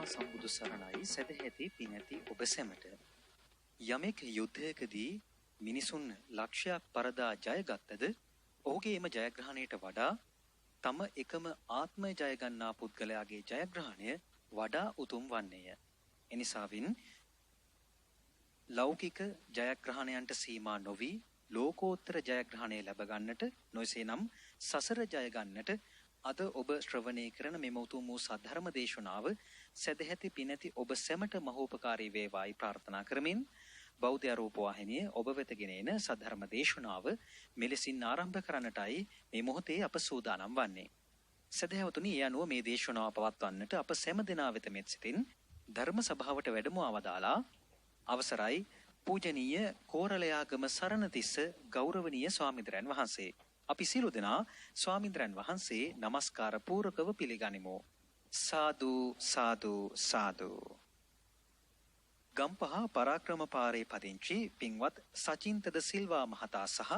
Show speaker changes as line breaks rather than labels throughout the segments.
සම්බුදු සරණයි සදැහැති පිනැති ඔබ සැමට. යමෙක් යුද්ධයකදී මිනිසුන් ලක්ෂයක් පරදා ජයගත්තද ඔහුගේ එම ජයග්‍රහණයට වඩා තම එකම ආත්මය ජයගන්නා පුද්ගලයාගේ ජයග්‍රහණය වඩා උතුම් වන්නේය. එනිසාවින් ලෞකික ජයග්‍රහණයන්ට සීමා නොවි ලෝකෝත්තර ජයග්‍රහණය ලැබ ගන්නට නොයසේනම් සසර ජය ගන්නට අද ඔබ ශ්‍රවණය කරන මෙම උතුම් වූ සද්ධර්ම දේශනාව සදැහැති පිනැති ඔබ සැමට මහෝපකාරී වේවායි ප්‍රාර්ථනා කරමින් බෞද්ධ රූප වාහිනිය ඔබ වෙත ගෙන එන සද්ධර්ම දේශනාව මෙලෙසින් ආරම්භ කරන්නටයි මේ මොහොතේ අප සූදානම් වන්නේ. සදහැවතුනි, ඒ අනුව මේ දේශනාව පවත්වන්නට අප සෑම දෙනා වෙත මෙත් සිතින් ධර්ම සභාවට වැඩම අවදාලා අවසරයි පූජනීය කෝරළයාගම සරණතිස්ස ගෞරවනීය ස්වාමීන්ද්‍රයන් වහන්සේ. අපි සියලු දෙනා ස්වාමීන්ද්‍රයන් වහන්සේ নমස්කාර පූර්වකව පිළිගනිමු. සාදු සාදු සාදු. ගම්පහ පරාක්‍රම පාරේ පදිංචි පින්වත් සචින්තද සිල්වා මහතා සහ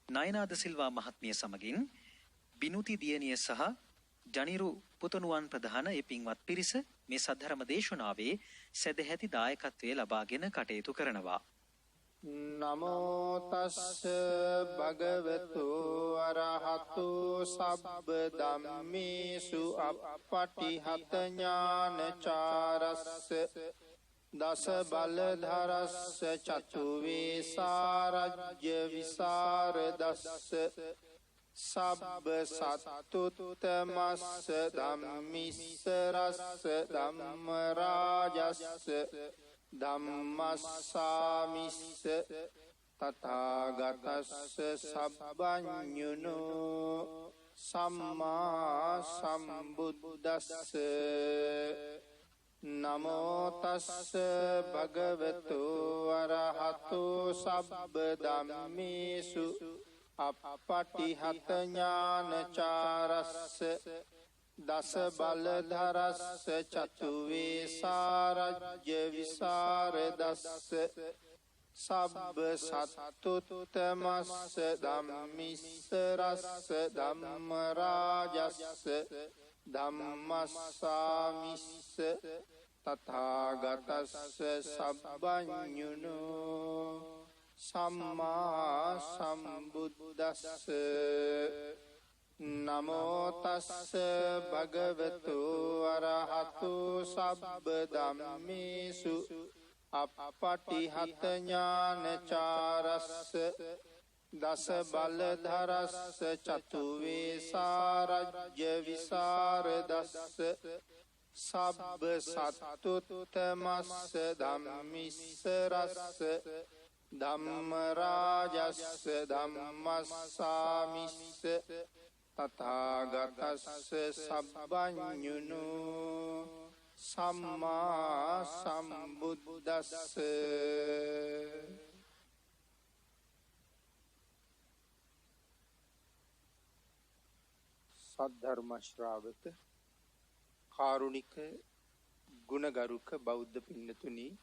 නයනාද සිල්වා මහත්මිය සමගින් බිනුති දියණිය සහ ජනිරු පුතණුවන් ප්‍රධාන ඒ පින්වත් පිරිස මේ සද්ධර්ම දේශනාවේ සදැහැති දායකත්වයේ ලබාගෙන කටයුතු කරනවා.
නමෝ තස්ස භගවතු අරහතු සබ්බ ධම්මේසු අප්පටිහත ඥානචාරස්ස දස බලධරස්ස චතු වේසාරජ්‍ය විසරදස්ස සබ්බ සත්තුත්තමස්ස ධම්මිස්සරස්ස ධම්ම රාජස්ස ධම්මස්සාමිස්ස තථාගතස්ස සබ්බඤුනෝ සම්මා සම්බුද්දස්ස නමෝ තස්ස භගවතු අරහතු සබ්බ ධම්මේසු අප්පටිහත ඥානචාරස්ස දස බලධරස්ස චතු වේසාරජ්‍ය විසරදස්ස සබ්බ සත්තුත්තමස්ස ධම්මිස්සරස්ස ධම්ම රාජස්ස ධම්මස්සාමිස්ස තථාගතස්ස සබ්බඤුනෝ සම්මා සම්බුද්දස්ස නමෝ තස්ස භගවතු අරහතු සබ්බ ධම්මේසු අප්පටිහත ඥානචාරස්ස දස බලධරස්ස චතු වේසාරජ්‍ය විසරදස්ස සබ්බ සත්තුත්තමස්ස ධම්මිස්සරස්ස ධම්ම රාජස්ස ධම්මස්සාමිස්ස තථාගතස්ස සබ්බඤුනෝ සම්මා සම්බුද්දස්ස. සද්ධර්ම ශ්‍රාවක කාරුණික ගුණගරුක බෞද්ධ පින්නතුනි,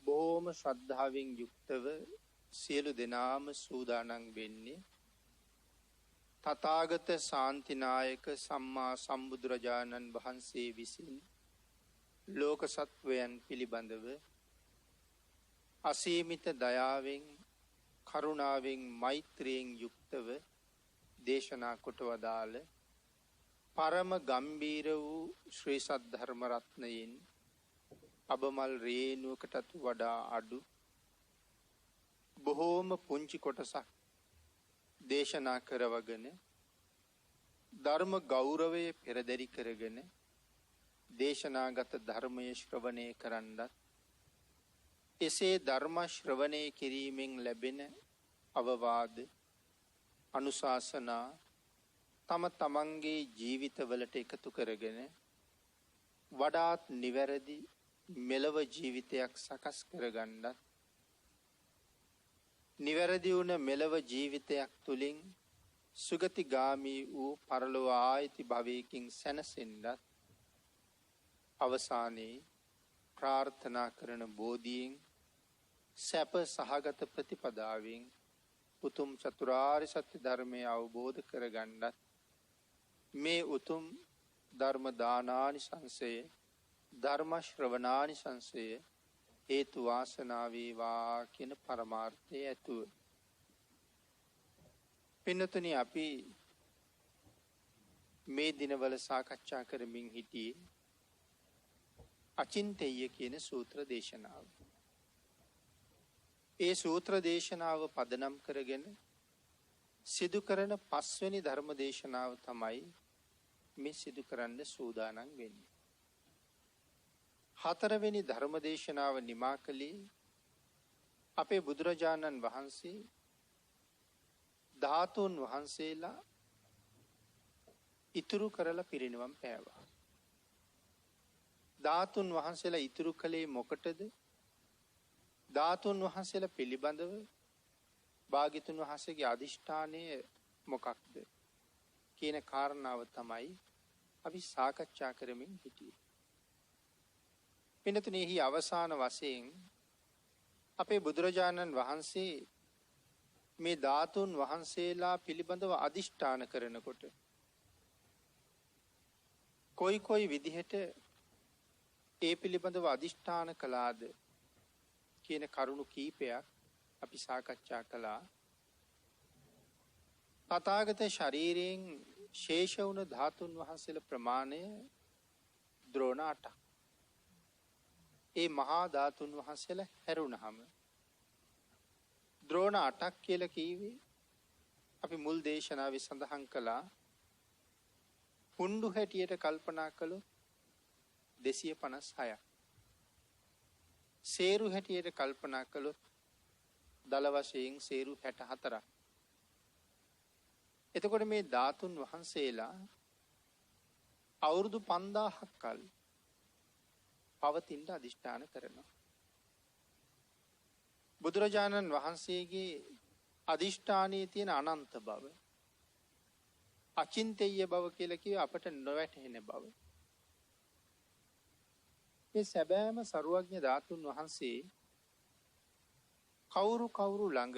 බොහොම ශ්‍රද්ධාවෙන් යුක්තව සියලු දෙනාම සූදානම් වෙන්නේ තථාගත ශාන්තිනායක සම්මා සම්බුදුරජාණන් වහන්සේ විසින් ලෝක සත්වයන් පිළිබඳව අසීමිත දයාවෙන් කරුණාවෙන් මෛත්‍රියෙන් යුක්තව දේශනා කොට වදාළ පරම ගම්බීර වූ ශ්‍රී සද්ධර්ම රත්නයෙන් අබමල් රේණුවකටත් වඩා අඩු බොහෝම පුංචි කොටසක් දේශනා කරවගෙන ධර්ම ගෞරවය පෙරදරි කරගෙන දේශනාගත ධර්මය ශ්‍රවණය කරන්නත් එසේ ධර්ම ශ්‍රවණය කිරීමෙන් ලැබෙන අවවාද අනුශාසනා තම තමන්ගේ ජීවිතවලට එකතු කරගෙන වඩාත් නිවැරදි මෙලව ජීවිතයක් සකස් කරගන්නත් නිවැරදි වුණ මෙලව ජීවිතයක් තුළින් සුගතිගාමී වූ පරලොව ආයති භවයකින් සැනසෙන්නත් අවසානයේ ප්‍රාර්ථනා කරන බෝධියෙන් සැප සහගත ප්‍රතිපදාවෙන් උතුම් චතුරාර්ය සත්‍ය ධර්මය අවබෝධ කරගන්නත් මේ උතුම් ධර්ම දානානිසංසය ධර්ම ශ්‍රවණානිසංසය හේතු වාසනා වේවා කියන පරමාර්ථය ඇතුව පින්නතුනි අපි මේ දිනවල සාකච්ඡා කරමින් හිටියේ අචින්තෙය්‍ය කියන සූත්‍ර දේශනාව. ඒ සූත්‍ර දේශනාව පදනම් කරගෙන සිදු කරන 5 වෙනි ධර්ම දේශනාව තමයි මේ සිදු කරන්න සූදානම් වෙන්නේ. 4 වෙනි ධර්ම දේශනාව නිමා කළේ අපේ බුදුරජාණන් වහන්සේ ධාතුන් වහන්සේලා ඉතුරු කරලා පිරිනිවන් පෑවා. ධාතුන් වහන්සේලා ඉතුරු කළේ මොකටද? ධාතුන් වහන්සේලා පිළිබඳව භාග්‍යතුන් වහන්සේගේ අදිෂ්ඨානය මොකක්ද කියන කාරණාව තමයි අපි සාකච්ඡා කරමින් හිටියේ. පින්නතුනි අවසාන වශයෙන් අපේ බුදුරජාණන් වහන්සේ මේ ධාතුන් වහන්සේලා පිළිබඳව අදිෂ්ඨාන කරනකොට කොයි විදිහට ඒ පිළිබඳව අදිෂ්ඨාන කළාද කියන කරුණු කීපයක් අපි සාකච්ඡා කළා. තථාගත ශරීරයෙන් ශේෂ වුණ ධාතුන් වහන්සේලා ප්‍රමාණය ද්‍රෝණ 8ක්. ඒ මහා ධාතුන් වහන්සේලා හැරුණාම ද්‍රෝණ 8ක් කියලා කීවේ අපි මුල් දේශනාවේ සඳහන් කළා. හුඬු හැටියට කල්පනා කළොත් 256ක්. සේරු හැටියට කල්පනා කළොත් දල වශයෙන් සේරු 64ක්. එතකොට මේ ධාතුන් වහන්සේලා අවුරුදු 5000ක් කල් පවතින අදිෂ්ඨාන කරනවා. බුදුරජාණන් වහන්සේගේ අදිෂ්ඨානයේ තියෙන අනන්ත බව, අචින්තෙය්‍ය බව කියලා කිය අපට නොවැටහෙන බව. මේ සැබෑම සරුවඥ ධාතුන් වහන්සේ කවුරු ළඟ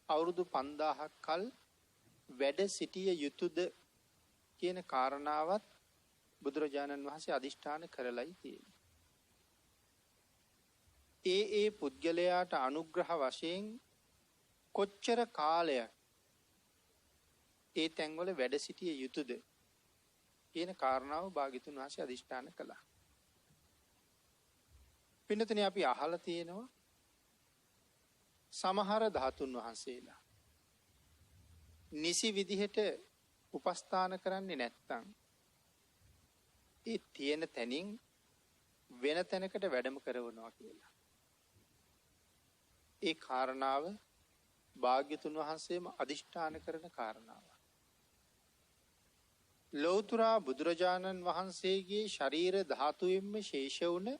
අවුරුදු 5000ක් කල් වැඩ සිටිය යුතුද කියන කාරණාවත් බුදුරජාණන් වහන්සේ අදිෂ්ඨාන කරලයි තියෙන්නේ. ඒ පුද්ගලයාට අනුග්‍රහ වශයෙන් කොච්චර කාලයක් ඒ තැන්වල වැඩ සිටිය යුතුද කියන කාරණාව භාග්‍යතුන් වහන්සේ අදිෂ්ඨාන කළා. පින්නතනේ අපි අහලා තියෙනවා සමහර ධාතුන් වහන්සේලා නිසි විදිහට උපස්ථාන කරන්නේ නැත්නම් ඒ තියෙන තැනින් වෙන තැනකට වැඩම කරවනවා කියලා. ඒ කාරණාව භාග්‍යතුන් වහන්සේම අදිෂ්ඨාන කරන කාරණාව. ලෞතර බුදුරජාණන් වහන්සේගේ ශරීර ධාතුවෙන්ම ශේෂ වුණ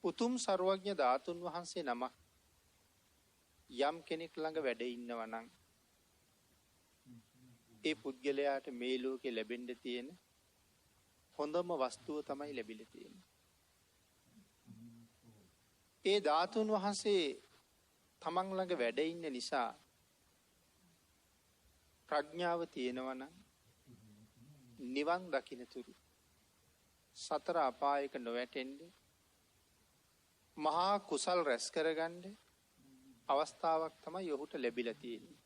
උතුම් සර්වඥ ධාතුන් වහන්සේ නම යම් කෙනෙක් ළඟ වැඩ ඉන්නවා නම් ඒ පුද්ගලයාට මේ ලෝකේ ලැබෙන්න තියෙන හොඳම වස්තුව තමයි ලැබිලා තියෙන්නේ. ඒ ධාතුන් වහන්සේ තමන් ළඟ වැඩ ඉන්න නිසා ප්‍රඥාව තියෙනවා නම් නිවන් දකින්නතුරු සතර අපායක නොවැටෙන්න මහා කුසල් රැස් කරගන්න අවස්ථාවක් තමයි ඔහුට ලැබිලා තියෙන්නේ.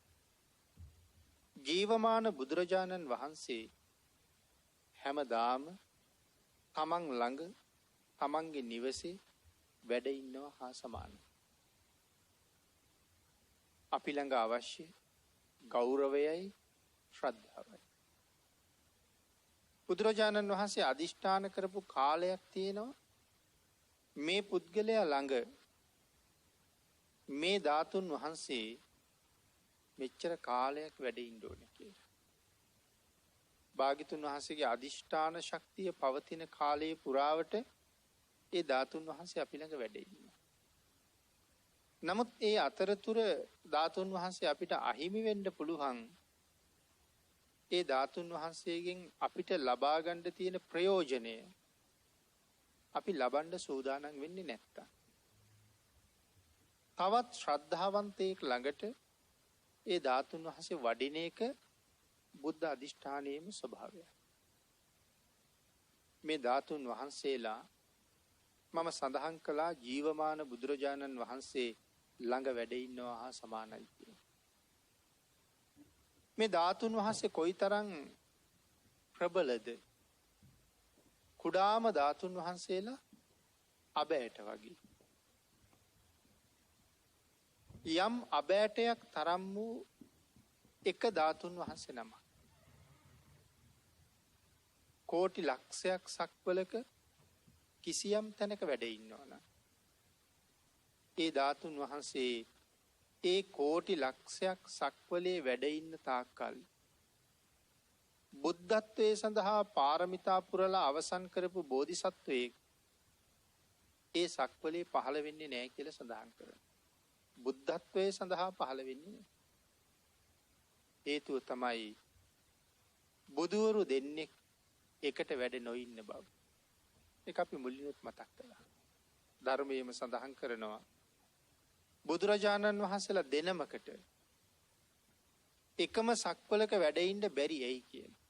ජීවමාන බුදුරජාණන් වහන්සේ හැමදාම තමන් ළඟ තමන්ගේ නිවසේ වැඩ ඉන්නවා හා සමානයි. අපි ළඟ අවශ්‍ය ගෞරවයයි ශ්‍රද්ධාවයි. බුදුරජාණන් වහන්සේ අදිෂ්ඨාන කරපු කාලයක් තියෙනවා මේ පුද්ගලයා ළඟ මේ ධාතුන් වහන්සේ මෙච්චර කාලයක් වැඩ ඉන්න ඕනේ කියලා. භාග්‍යතුන් වහන්සේගේ අදිෂ්ඨාන ශක්තිය පවතින කාලයේ පුරාවට ඒ ධාතුන් වහන්සේ අපි ළඟ වැඩ ඉන්නවා. නමුත් ඒ අතරතුර ධාතුන් වහන්සේ අපිට අහිමි වෙන්න පුළුවන්. ඒ ධාතුන් වහන්සේගෙන් අපිට ලබා ගන්න තියෙන ප්‍රයෝජනය අපි ලබන්න සූදානම් වෙන්නේ නැත්තම්. තවත් ශ්‍රද්ධාවන්තයෙක් ළඟට ඒ ධාතුන් වහන්සේ වඩින එක බුද්ධ අධිෂ්ඨානයේම ස්වභාවයයි. මේ ධාතුන් වහන්සේලා මම සඳහන් කළා ජීවමාන බුදුරජාණන් වහන්සේ ළඟ වැඩ ඉන්නවා හා සමානයි කියලා. මේ ධාතුන් වහන්සේ කොයිතරම් ප්‍රබලද? කුඩාම ධාතුන් වහන්සේලා අබෑට වගේ. යම් අබෑටයක් තරම් වූ එක ධාතුන් වහන්සේ නම. කෝටි ලක්ෂයක් සක්වලක කිසියම් තැනක වැඩ ඉන්නවනම් ඒ ධාතුන් වහන්සේ ඒ කෝටි ලක්ෂයක් සක්වලේ වැඩ ඉන්න තාක්කල් බුද්ධත්වයේ සඳහා පාරමිතා පුරලා අවසන් කරපු බෝධිසත්වයෙක් ඒ සක්වලේ පහළ වෙන්නේ නැහැ කියලා සඳහන් කරනවා. බුද්ධත්වයේ සඳහා පහළ වෙන්නේ නැහැ. හේතුව තමයි බුදුවරු දෙන්නෙක් එකට වැඩ නොඉන්න බව. ඒක අපි මුලින්ම මතක් කළා. ධර්මයේම සඳහන් කරනවා බුදුරජාණන් වහන්සේලා දෙනමකට එකම සක්වලක වැඩ ඉන්න බැරි ඇයි කියලා.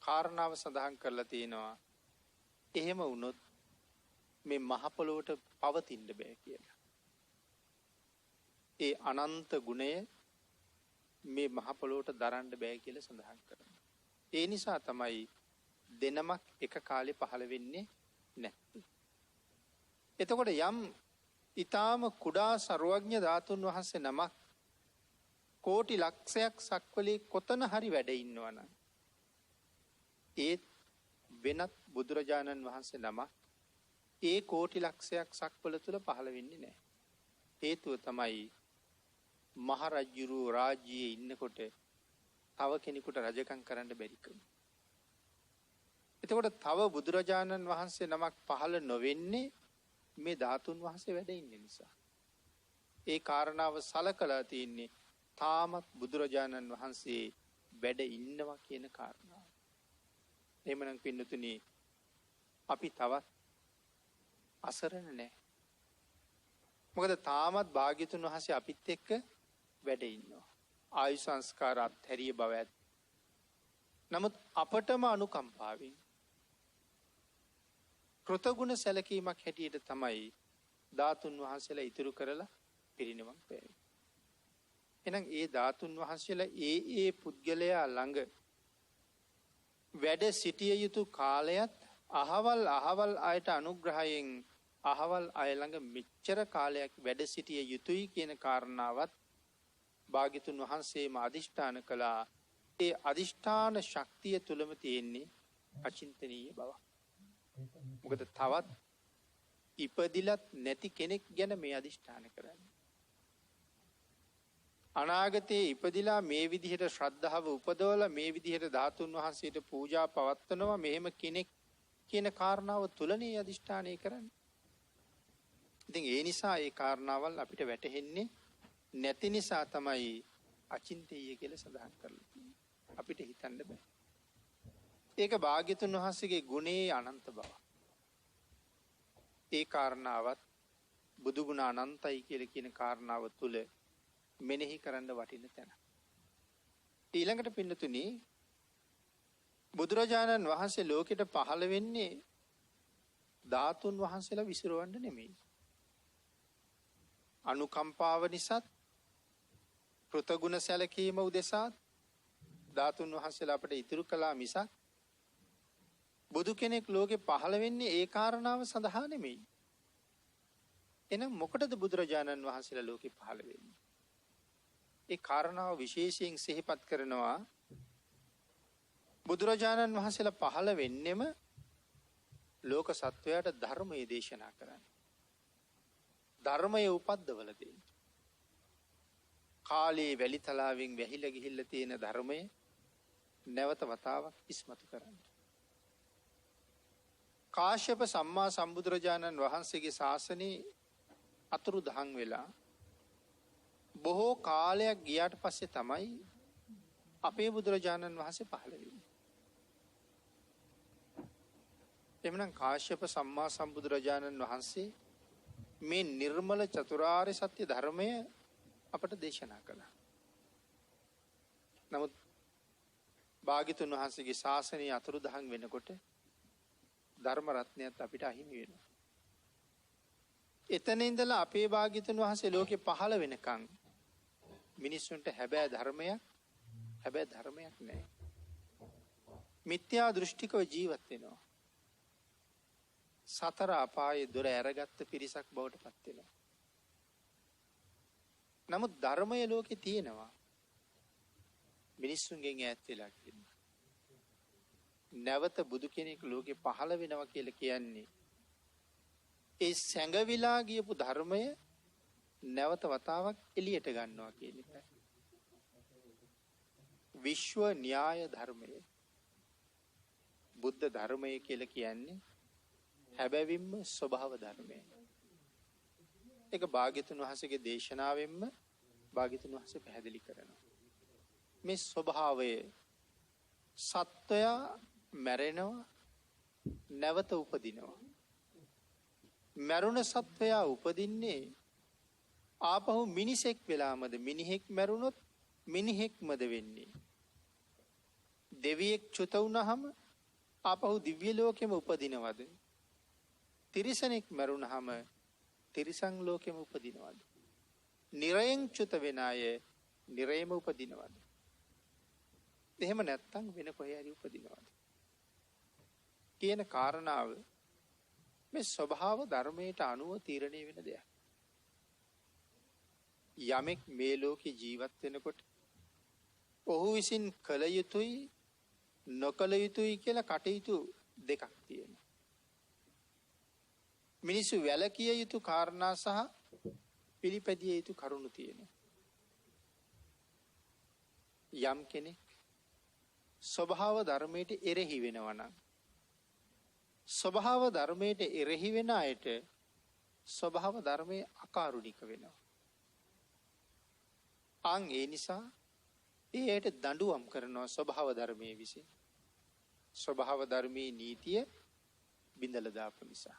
කාරණාව සඳහන් කරලා තියෙනවා. එහෙම වුණොත් මේ මහ පොළොවට පවතින්න බෑ කියලා. ඒ අනන්ත ගුණය මේ මහ පොළොවට දරන්න බෑ කියලා සඳහන් කරනවා. ඒ නිසා තමයි දෙනමක් එක කාලේ පහළ වෙන්නේ නැත්තේ. එතකොට යම් ඊටාම කුඩා ਸਰවඥ ධාතුන් වහන්සේ නමක් කෝටි ලක්ෂයක් සක්වලේ කොතන හරි වැඩ ඉන්නවනම් ඒ වෙනත් බුදුරජාණන් වහන්සේ නමක් ඒ කෝටි ලක්ෂයක් සක්වල තුල පහළ වෙන්නේ නැහැ. හේතුව තමයි මහරජුරු රාජ්‍යයේ ඉන්නකොට තව කෙනෙකුට රජකම් කරන්න බැරිකම. එතකොට තව බුදුරජාණන් වහන්සේ නමක් පහළ නොවෙන්නේ මේ ධාතුන් වහන්සේ වැඩ ඉන්න නිසා. ඒ කාරණාව සලකලා තියෙන්නේ තාමත් බුදුරජාණන් වහන්සේ වැඩ ඉන්නවා කියන කාරණාව. එහෙමනම් පින්නතුනි අපි තවත් අසරණ නැහැ. මොකද තාමත් භාග්‍යතුන් වහන්සේ අපිත් එක්ක වැඩ ඉන්නවා. ආයු සංස්කාර අත්හැරිය බව ඇත්. නමුත් අපටම අනුකම්පාවෙන් කෘතගුණ සැලකීමක් හැටියට තමයි ධාතුන් වහන්සේලා ඉතුරු කරලා පිරිනිවන් පෑවේ. එහෙනම් ඒ ධාතුන් වහන්සේලා ඒ පුද්ගලයා ළඟ වැඩ සිටිය යුතු කාලයත් අහවල් අයට අනුග්‍රහයෙන් අහවල් අය ළඟ මෙච්චර කාලයක් වැඩ සිටිය යුතුයි කියන කාරණාවත් භාග්‍යතුන් වහන්සේම අදිෂ්ඨාන කළා. ඒ අදිෂ්ඨාන ශක්තිය තුලම තියෙන්නේ අචින්තනීය බව. මොකද තවත් ඉපදිලත් නැති කෙනෙක් ගැන මේ අදිෂ්ඨාන කරන්නේ. අනාගතයේ ඉපදිලා මේ විදිහට ශ්‍රද්ධාව උපදවලා මේ විදිහට ධාතුන් වහන්සේට පූජා පවත්වනවා මෙහෙම කෙනෙක් කියන කාරණාව තුලනේ අදිෂ්ඨානය කරන්නේ. ඉතින් ඒ නිසා ඒ කාරණාවල් අපිට වැටහෙන්නේ නැති නිසා තමයි අචින්තීය කියලා සඳහන් කරලා තියෙන්නේ. අපිට හිතන්න බෑ. ඒක භාග්‍යතුන් වහන්සේගේ ගුණේ අනන්ත බව. ඒ කාරණාවත් බුදු ගුණ අනන්තයි කියලා කියන කාරණාව තුල මෙනෙහි කරන්න වටින තැන. ඊළඟට පින්නතුනි බුදුරජාණන් වහන්සේ ලෝකෙට පහළ වෙන්නේ ධාතුන් වහන්සේලා විසිරවන්න නෙමෙයි. අනුකම්පාව නිසා කෘතගුණ සැලකීම උදෙසා ධාතුන් වහන්සේලා අපට ඉතුරු කළා මිසක් බුදු කෙනෙක් ලෝකෙ පහළ වෙන්නේ ඒ කාරණාව සඳහා නෙමෙයි. එහෙනම් මොකටද බුදුරජාණන් වහන්සේලා ලෝකෙ පහළ වෙන්නේ? ඒ කාරණාව විශේෂයෙන් සිහිපත් කරනවා. බුදුරජාණන් වහන්සේලා පහළ වෙන්නෙම ලෝක සත්වයාට ධර්මයේ දේශනා කරන්න. ධර්මයේ උපද්දවල දෙන්න. කාලේ වැලිතලාවෙන් වැහිලා ගිහිල්ලා තියෙන ධර්මය නැවත වතාවක් ඉස්මතු කරන්න. කාශ්‍යප සම්මා සම්බුදුරජාණන් වහන්සේගේ ශාසනයේ අතුරුදහන් වෙලා බොහෝ කාලයක් ගියාට පස්සේ තමයි අපේ බුදුරජාණන් වහන්සේ පහළ වෙන්නේ. එමනම් කාශ්‍යප සම්මා සම්බුදුරජාණන් වහන්සේ මේ නිර්මල චතුරාර්ය සත්‍ය ධර්මය අපට දේශනා කළා. නමුත් භාග්‍යතුන් වහන්සේගේ ශාසනය අතුරුදහන් වෙනකොට ධර්ම රත්නයත් අපිට අහිමි වෙනවා. එතන ඉඳලා අපේ භාග්‍යතුන් වහන්සේ ලෝකේ පහළ වෙනකන් මිනිස්සුන්ට හැබෑ ධර්මයක් නැහැ. මිත්‍යා දෘෂ්ටිකව ජීවත් වෙනවා. සතර අපායේ දොර ඇරගත්ත පිරිසක් බවට පත් වෙනවා. නමුත් ධර්මය ලෝකේ තියෙනවා. මිනිස්සුන්ගෙන් ඈත් වෙලා ඉන්න. නැවත බුදු කෙනෙක් ලෝකේ පහළ වෙනවා කියලා කියන්නේ ඒ සැඟවිලා ගියපු ධර්මය නැවත වතාවක් එළියට ගන්නවා කියන එකයි. විශ්ව න්‍යාය ධර්මය බුද්ධ ධර්මය කියලා කියන්නේ හැබැවින්ම ස්වභාව ධර්මය. ඒක භාග්‍යතුන් වහන්සේගේ දේශනාවෙන්ම භාග්‍යතුන් වහන්සේ පැහැදිලි කරනවා. මේ ස්වභාවය සත්වයා මැරෙනවා නැවත උපදිනවා. මැරුණ සත්වයා උපදින්නේ ආපහු මිනිසෙක් වෙලාමද? මිනිහෙක් මැරුණොත් මිනිහෙක්මද වෙන්නේ? දෙවියෙක් චුත වුණාම ආපහු දිව්‍ය ලෝකෙම උපදිනවද? තිරිසනෙක් මැරුණාම තිරිසන් ලෝකෙම උපදිනවද? නිරයෙන් චුත වෙන අය නිරයම උපදිනවද? එහෙම නැත්තම් වෙන කොහේ හරි උපදිනවද කියන කාරණාව මේ ස්වභාව ධර්මයට අනුව තීරණය වෙන දෙයක්. යමෙක් මේ ලෝකේ ජීවත් වෙනකොට ඔහු විසින් කළ යුතුයි නොකළ යුතුයි කියලා කටයුතු දෙකක් තියෙනවා. මිනිස්සු වැළකිය යුතු කාරණා සහ පිළිපැදිය යුතු කරුණු තියෙනවා. යම් කෙනෙක් ස්වභාව ධර්මයට එරෙහි වෙනවා නම් ස්වභාව ධර්මයට එරෙහි වෙන අයට ස්වභාව ධර්මයේ අකාරුණික වෙනවා. ඒ නිසා ඒයට දඬුවම් කරනවා ස්වභාව ධර්මයේ විසින්. ස්වභාව ධර්මයේ නීතිය බිඳලා දාපු නිසා.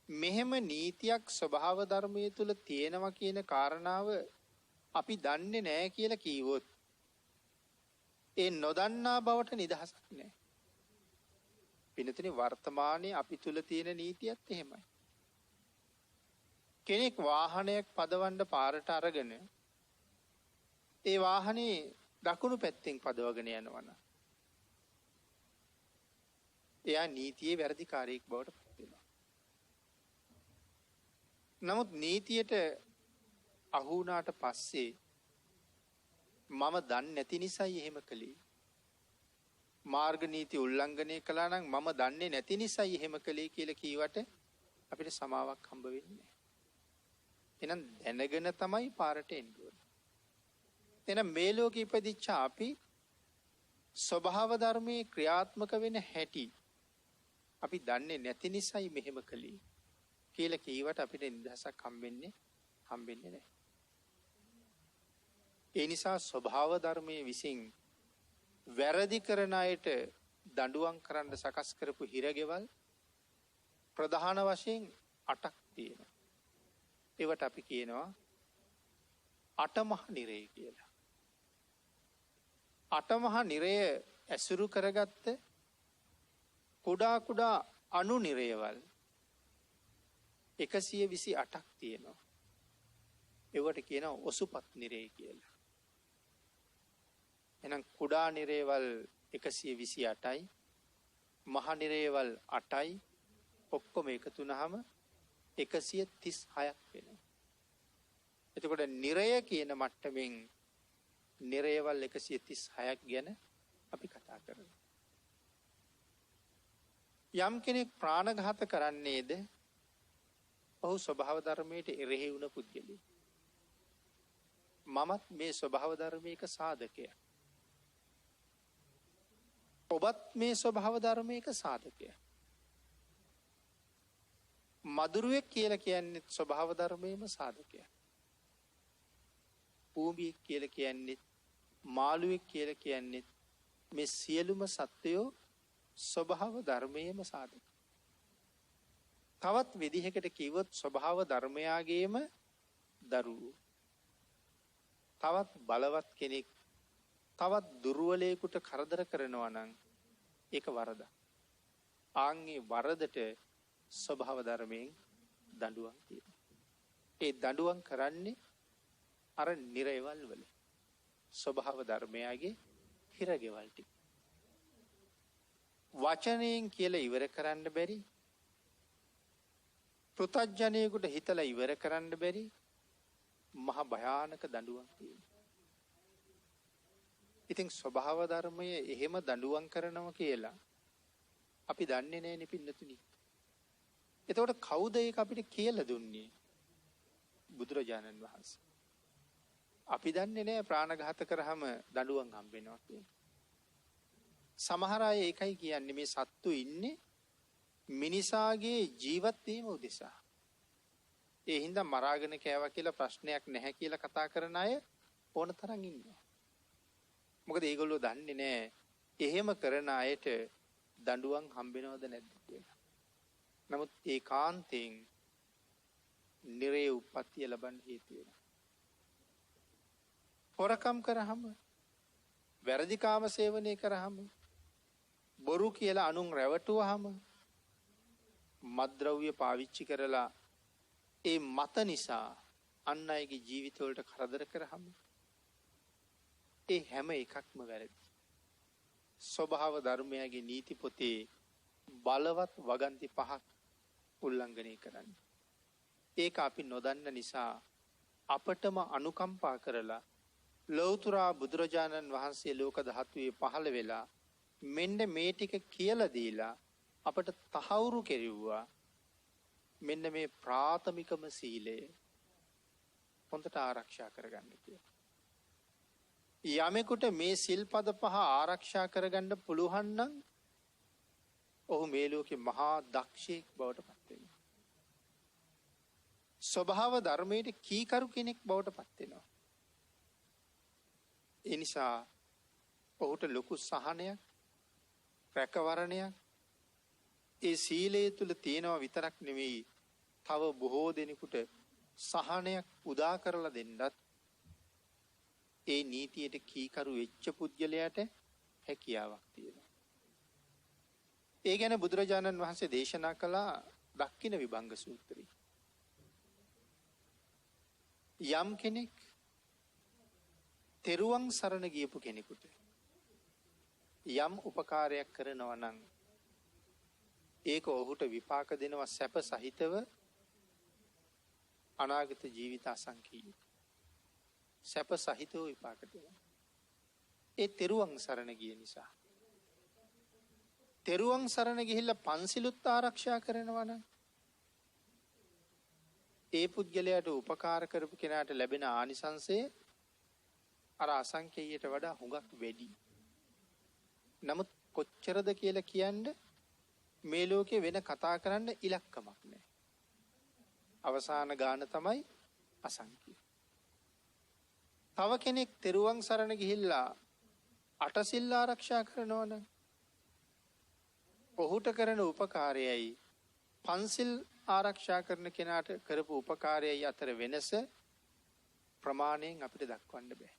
මෙහෙම නීතියක් ස්වභාව ධර්මයේ තුල තියෙනවා කියන කාරණාව අපි දන්නේ නැහැ කියලා කීවොත් ඒ නොදන්නා බවට නිදහසක් නැහැ. පිළිතුරේ වර්තමානයේ අපි තුල තියෙන නීතියත් එහෙමයි. කෙනෙක් වාහනයක් පදවන්න පාරට අරගෙන ඒ වාහනේ දකුණු පැත්තෙන් පදවගෙන යනවනම් එයා නීතියේ වැරදිකාරයෙක් බවට පත් වෙනවා. නමුත් නීතියට අහු වුණාට පස්සේ මම දන්නේ නැති නිසායි එහෙම කළේ. මාර්ග නීති උල්ලංඝනය කළා නම් මම දන්නේ නැති නිසායි එහෙම කළේ කියලා කීවට අපිට සමාවක් හම්බ වෙන්නේ නැහැ. එහෙනම් දැනගෙන තමයි පාරට එන්නේ. එහෙනම් මේ ලෝකෙ ඉපදිච්ච අපි ස්වභාව ධර්මයේ ක්‍රියාත්මක වෙන හැටි අපි දන්නේ නැති නිසායි මෙහෙම කළේ කියලා කීවට අපිට නිදහසක් හම්බෙන්නේ නැහැ. ඒ නිසා ස්වභාව ධර්මයේ විසින් වැරදි කරන අයට දඬුවම් කරන්න සකස් කරපු හිරගෙවල් ප්‍රධාන වශයෙන් 8ක් තියෙනවා. ඒවට අපි කියනවා අටමහ නිරය කියලා. අටමහ නිරය ඇසුරු කරගත්ත කුඩා අණු නිරයවල් 128ක් තියෙනවා. ඒවට කියනවා ඔසුපත් නිරය කියලා. එහෙනම් කුඩා නිරේවල් 128යි මහ නිරේවල් 8යි ඔක්කොම එකතු වුනහම 136ක් වෙනවා. එතකොට නිරය කියන මට්ටමින් නිරේවල් 136ක් ගැන අපි කතා කරනවා. යම් කෙනෙක් ප්‍රාණඝාත කරන්නේද ඔහු ස්වභාව ධර්මයට එරෙහි වුණ පුද්ගලෙක්. මමත් මේ ස්වභාව ධර්මයක සාධකයක්. ඔබත් මේ ස්වභාව ධර්මයක සාධකයක්. මදුරුවෙක් කියලා කියන්නේ ස්වභාව ධර්මයේම සාධකයක්. භූමියෙක් කියලා කියන්නේ මාළුවෙක් කියලා කියන්නේ මේ සියලුම සත්වයෝ ස්වභාව ධර්මයේම සාධක. තවත් විදිහකට කිව්වොත් ස්වභාව ධර්මයාගේම දරුවෝ. තවත් බලවත් කෙනෙක් තවත් දුර්වලයෙකුට කරදර කරනවා නම් ඒක වරදක්. ආන්ගේ වරදට ස්වභාව ධර්මයෙන් දඬුවම් තියෙනවා. ඒ දඬුවම් කරන්නේ අර නිරේවල් වල ස්වභාව ධර්මයාගේ හිරගෙවල් ටික. වචනයෙන් කියලා ඉවර කරන්න බැරි, පෘථග්ජනයෙකුට හිතලා ඉවර කරන්න බැරි මහ භයානක දඬුවම් තියෙනවා. ඉතින් ස්වභාව ධර්මයේ එහෙම දඬුවම් කරනවා කියලා අපි දන්නේ නැහැ නේ පින්නතුනි. එතකොට කවුද ඒක අපිට කියලා දුන්නේ? බුදුරජාණන් වහන්සේ. අපි දන්නේ නැහැ ප්‍රාණඝාත කරාම දඬුවම් හම්බ වෙනවා කියලා. සමහර අය ඒකයි කියන්නේ මේ සත්තු ඉන්නේ මිනිසාගේ ජීවත් වීම උදෙසා. ඒ හින්දා මරාගෙන කෑවා කියලා ප්‍රශ්නයක් නැහැ කියලා කතා කරන අය ඕන තරම් ඉන්නවා. මොකද ඒගොල්ලෝ දන්නේ නැහැ එහෙම කරන අයට දඬුවම් හම්බෙනවද නැද්ද කියලා. නමුත් ඒකාන්තයෙන් නිරේ උප්පත්තිය ලබන්න හේතු වෙනවා. හොරකම් කරාම, වැරදි කාම සේවනය කරාම, බොරු කියලා අනුන් රැවටුවාම, මත්ද්‍රව්‍ය පාවිච්චි කරලා ඒ මත නිසා අන් අයගේ ජීවිතවලට කරදර කරාම ඒ හැම එකක්ම වැරදි. ස්වභාව ධර්මයාගේ නීති පොතේ බලවත් වගන්ති පහක් උල්ලංඝනය කරන්නේ. ඒක අපි නොදන්න නිසා අපටම අනුකම්පා කරලා ලෞතුරා බුදුරජාණන් වහන්සේ ලෝක ධාතුවේ පහළ වෙලා මෙන්න මේ ටික කියලා දීලා අපට තහවුරු කෙරුවා. මෙන්න මේ ප්‍රාථමිකම සීලය හොඳට ආරක්ෂා කරගන්න කියලා. යමෙකුට මේ සිල්පද පහ ආරක්ෂා කරගන්න පුළුවන් නම් ඔහු මේ ලෝකේ මහා දක්ෂයෙක් බවට පත් වෙනවා. ස්වභාව ධර්මයේ කීකරු කෙනෙක් බවට පත් වෙනවා. ඒ නිසා ඔහුට ලොකු සහනයක්, රැකවරණයක් ඒ සීලය තුල තියෙනවා විතරක් නෙවෙයි, තව බොහෝ දෙනෙකුට සහනයක් උදා කරලා දෙන්නත් ඒ නීතියට කීකරු වෙච්ච පුද්ගලයාට හැකියාවක් තියෙනවා. ඒ ගැන බුදුරජාණන් වහන්සේ දේශනා කළා දක්ඛින විභංග සූත්‍රය. යම් කෙනෙක් තෙරුවන් සරණ ගියපු කෙනෙකුට යම් උපකාරයක් කරනවා නම් ඒක ඔහුට විපාක දෙනවා සැප සහිතව අනාගත ජීවිත අසංකීය. සැප සහිතව විපාක දෙනවා. ඒ තෙරුවන් සරණ ගිය නිසා. තෙරුවන් සරණ ගිහිල්ලා පන්සිලුත් ආරක්ෂා කරනවා නම් ඒ පුද්ගලයාට උපකාර කරපු කෙනාට ලැබෙන ආනිසංසය අර අසංකේයයට වඩා හුඟක් වැඩි. නමුත් කොච්චරද කියලා කියන්නේ මේ ලෝකේ වෙන කතා කරන්න ඉලක්කමක් නැහැ. අවසාන ගාන තමයි අසංකේය. තව කෙනෙක් තෙරුවන් සරණ ගිහිල්ලා අටසිල් ආරක්ෂා කරනවා නම් ඔහුට කරන උපකාරයයි පන්සිල් ආරක්ෂා කරන කෙනාට කරපු උපකාරයයි අතර වෙනස ප්‍රමාණයෙන් අපිට දක්වන්න බෑ.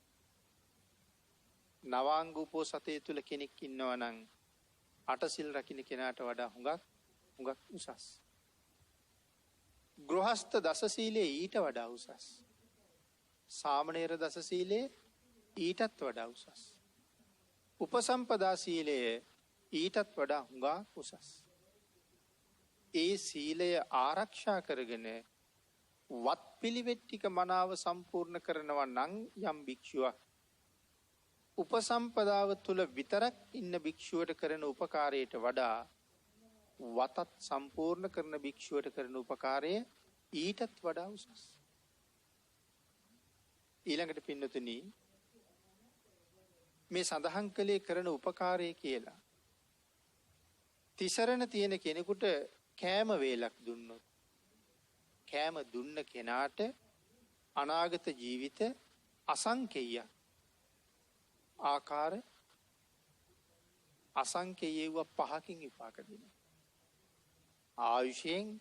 නවාංග උපෝසතය තුල කෙනෙක් ඉන්නවා නම් අටසිල් රකින්න කෙනාට වඩා හුඟක් උසස්. ගෘහස්ත දස සීලයේ ඊට වඩා උසස්. සාමණේර දස සීලයේ ඊටත් වඩා උසස්. උපසම්පදා සීලයේ ඊටත් වඩා හුඟක් උසස්. ඒ සීලය ආරක්ෂා කරගෙන වත් පිළිවෙත් ටික මනාව සම්පූර්ණ කරනවා නම් යම් භික්ෂුවක් උපසම්පදාව තුල විතරක් ඉන්න භික්ෂුවට කරන උපකාරයට වඩා වතත් සම්පූර්ණ කරන භික්ෂුවට කරන උපකාරය ඊටත් වඩා උසස්. ඊළඟට පින්නතුනි මේ සඳහන් කළේ කරන උපකාරය කියලා තිසරණ තියෙන කෙනෙකුට කෑම වේලක් දුන්නොත් කෑම දුන්න කෙනාට අනාගත ජීවිත අසංකේය ආකාර අසංකේයව පහකින් විපාක දෙනවා. ආයුෂයෙන්,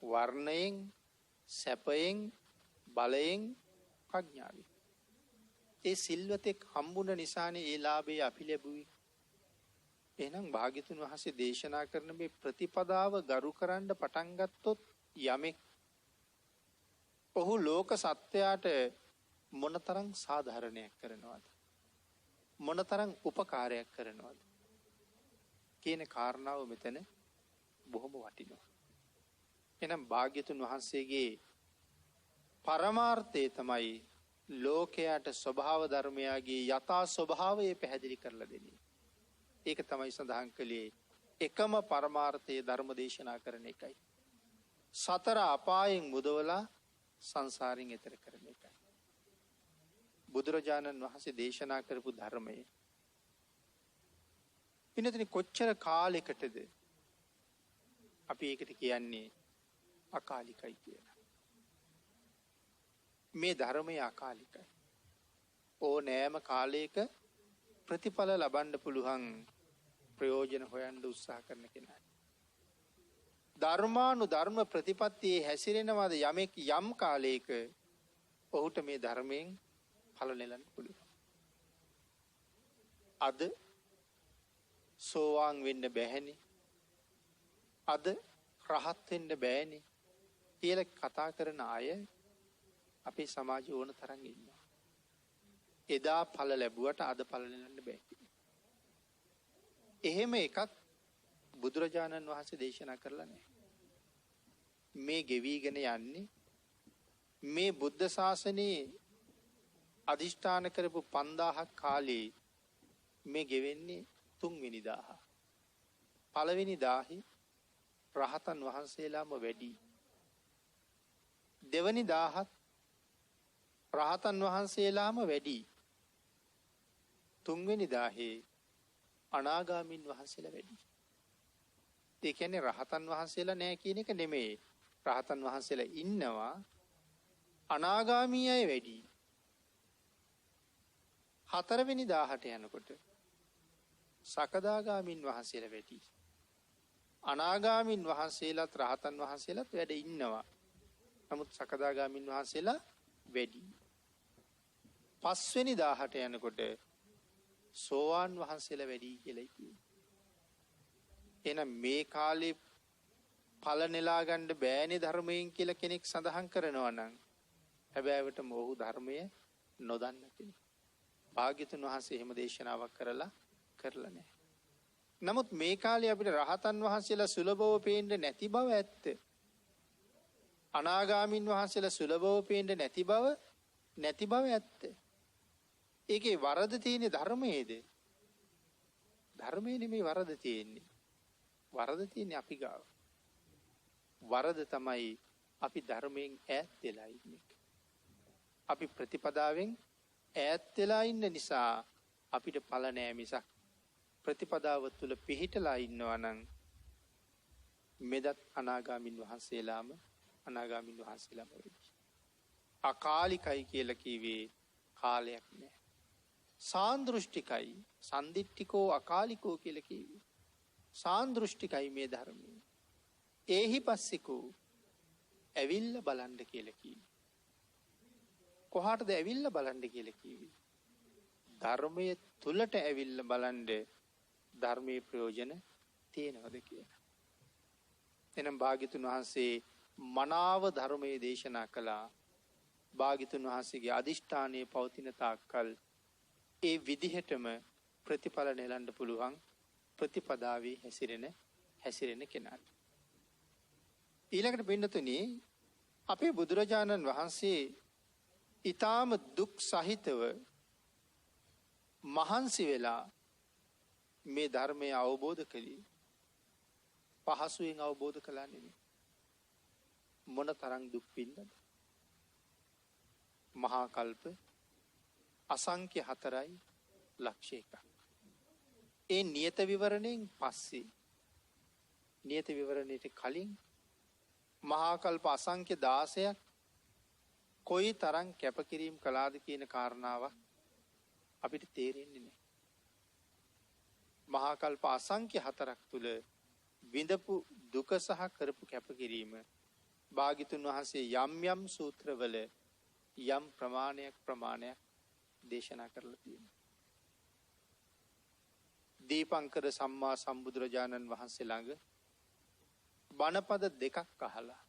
වර්ණයෙන්, සැපයෙන්, බලයෙන්, ප්‍රඥාවෙන්. ඒ සිල්වතෙක් හම්බුන නිසානේ ඒ ලාභය අපි ලැබුවේ. එහෙනම් භාග්‍යතුන් වහන්සේ දේශනා කරන මේ ප්‍රතිපදාව ගරු කරන්න පටන් ගත්තොත් යමෙක් ඔහු ලෝක සත්වයාට මොනතරම් සාධාරණයක් කරනවද? මොනතරම් උපකාරයක් කරනවද? කියන කාරණාව මෙතන බොහොම වටිනවා. එහෙනම් භාග්‍යතුන් වහන්සේගේ පරමාර්ථය තමයි ලෝකයට ස්වභාව ධර්මයාගේ යථා ස්වභාවය පැහැදිලි කරලා දෙන්නේ. ඒක තමයි සඳහන් කළේ එකම පරමාර්ථයේ ධර්ම දේශනා කරන එකයි. සතර අපායෙන් මුදවලා සංසාරයෙන් එතර කරන එකයි. බුදුරජාණන් වහන්සේ දේශනා කරපු ධර්මය පින්නතුනි කොච්චර කාලයකටද අපි ඒකට කියන්නේ අකාලිකයි කියලා. මේ ධර්මය අකාලිකයි. ඕනෑම කාලයක ප්‍රතිඵල ලබන්න පුළුවන් ප්‍රයෝජන හොයන්න උත්සාහ කරන කෙනා. ධර්මානුධර්ම ප්‍රතිපත්තියේ හැසිරෙනවාද යමෙක් යම් කාලයක ඔහුට මේ ධර්මයෙන් ඵල නෙලන්න පුළුවන්. අද සෝවාන් වෙන්න බැහැනේ. අද රහත් වෙන්න බෑනේ කියලා කතා කරන අය අපේ සමාජයේ ඕන තරම් ඉන්නවා. එදා ඵල ලැබුවට අද ඵල නෙලන්න බෑ. එහෙම එකක් බුදුරජාණන් වහන්සේ දේශනා කරලා නැහැ. මේ ගෙවිගෙන යන්නේ මේ බුද්ධ ශාසනයේ අදිෂ්ඨාන කරපු 5000ක් කාලේ මේ ගෙවෙන්නේ 3 වෙනි 1000. පළවෙනි 1000 රහතන් වහන්සේලාම වැඩි. දෙවනි 1000ත් රහතන් වහන්සේලාම වැඩි. 3 වෙනි 1000 අනාගාමීන් වහන්සේලා වැඩි. ඒ කියන්නේ රහතන් වහන්සේලා නැහැ කියන එක නෙමෙයි. රහතන් වහන්සේලා ඉන්නවා අනාගාමී අය වැඩි. 4 වෙනි 1000ට යනකොට සකදාගාමීන් වහන්සේලා වැඩි. අනාගාමීන් වහන්සේලාත් රහතන් වහන්සේලාත් වැඩ ඉන්නවා. නමුත් සකදාගාමීන් වහන්සේලා වැඩි. 5 වෙනි 1000ට යනකොට සෝවාන් වහන්සේලා වැඩි කියලා කියනවා. එහෙනම් මේ කාලේ ඵල නෙලා ගන්න බෑනේ ධර්මයෙන් කියලා කෙනෙක් සඳහන් කරනවා නම් හැබැයිවටම ඔහු ධර්මය නොදන්න කෙනෙක්. භාග්‍යතුන් වහන්සේ එහෙම දේශනාවක් කරලා නැහැ. නමුත් මේ කාලේ අපිට රහතන් වහන්සේලා සුලභව පේන්නේ නැති බව ඇත්ත. අනාගාමීන් වහන්සේලා සුලභව පේන්නේ නැති බව ඇත්ත. ඒකේ වරද තියෙන්නේ ධර්මයේද? ධර්මයේ නෙමෙයි වරද තියෙන්නේ. වරද තියෙන්නේ අපි ගාව. වරද තමයි අපි ධර්මයෙන් ඈත් වෙලා ඉන්නේ. අපි ප්‍රතිපදාවෙන් ඈත් වෙලා ඉන්න නිසා අපිට ඵල නෑ මිසක් ප්‍රතිපදාව තුළ පිහිටලා ඉන්නවා නම් මෙදත් අනාගාමීන් වහන්සේලාම වෙයි. අකාලිකයි කියලා කිව්වේ කාලයක් නෑ. සාන්දෘෂ්ටිකයි සන්දිට්ඨිකෝ අකාලිකෝ කියලා කිව්වේ. සාන්දෘෂ්ටිකයි මේ ධර්මය. ඒහි පස්සිකෝ ඇවිල්ල බලන්න කියලා කිව්වේ. කොහාටද ඇවිල්ල බලන්න කියලා කිව්වේ? ධර්මයේ තුලට ඇවිල්ල බලන්න ධර්මයේ ප්‍රයෝජන තියෙනවද කියලා. එනම් භාග්‍යතුන් වහන්සේ මනාව ධර්මයේ දේශනා කළා. භාග්‍යතුන් වහන්සේගේ අදිෂ්ඨානයේ පවතින තාක්කල් ඒ විදිහටම ප්‍රතිඵල නෙලන්න පුළුවන් ප්‍රතිපදාවේ හැසිරෙන කෙනාට. ඊළඟට පින්නතුනි අපේ බුදුරජාණන් වහන්සේ ඊටාම දුක් සහිතව මහන්සි වෙලා මේ ධර්මය අවබෝධ කළේ. පහසුවෙන් අවබෝධ කළා නෙමෙයි. මොන තරම් දුක් විඳද? මහා කල්ප අසංඛ්‍ය 4යි ලක්ෂ 1ක්. ඒ නියත විවරණයෙන් පස්සේ නියත විවරණයට කලින් මහා කල්ප අසංඛ්‍ය 16ක් කොයි තරම් කැපකිරීම කළාද කියන කාරණාව අපිට තේරෙන්නේ නැහැ. මහා කල්ප අසංඛ්‍ය 4ක් තුල විඳපු දුක සහ කරපු කැපකිරීම භාග්‍යතුන් වහන්සේ යම් යම් සූත්‍රවල යම් ප්‍රමාණයක් දේශනා කරලා තියෙනවා. දීපංකර සම්මා සම්බුදුරජාණන් වහන්සේ ළඟ බණපද දෙකක් අහලා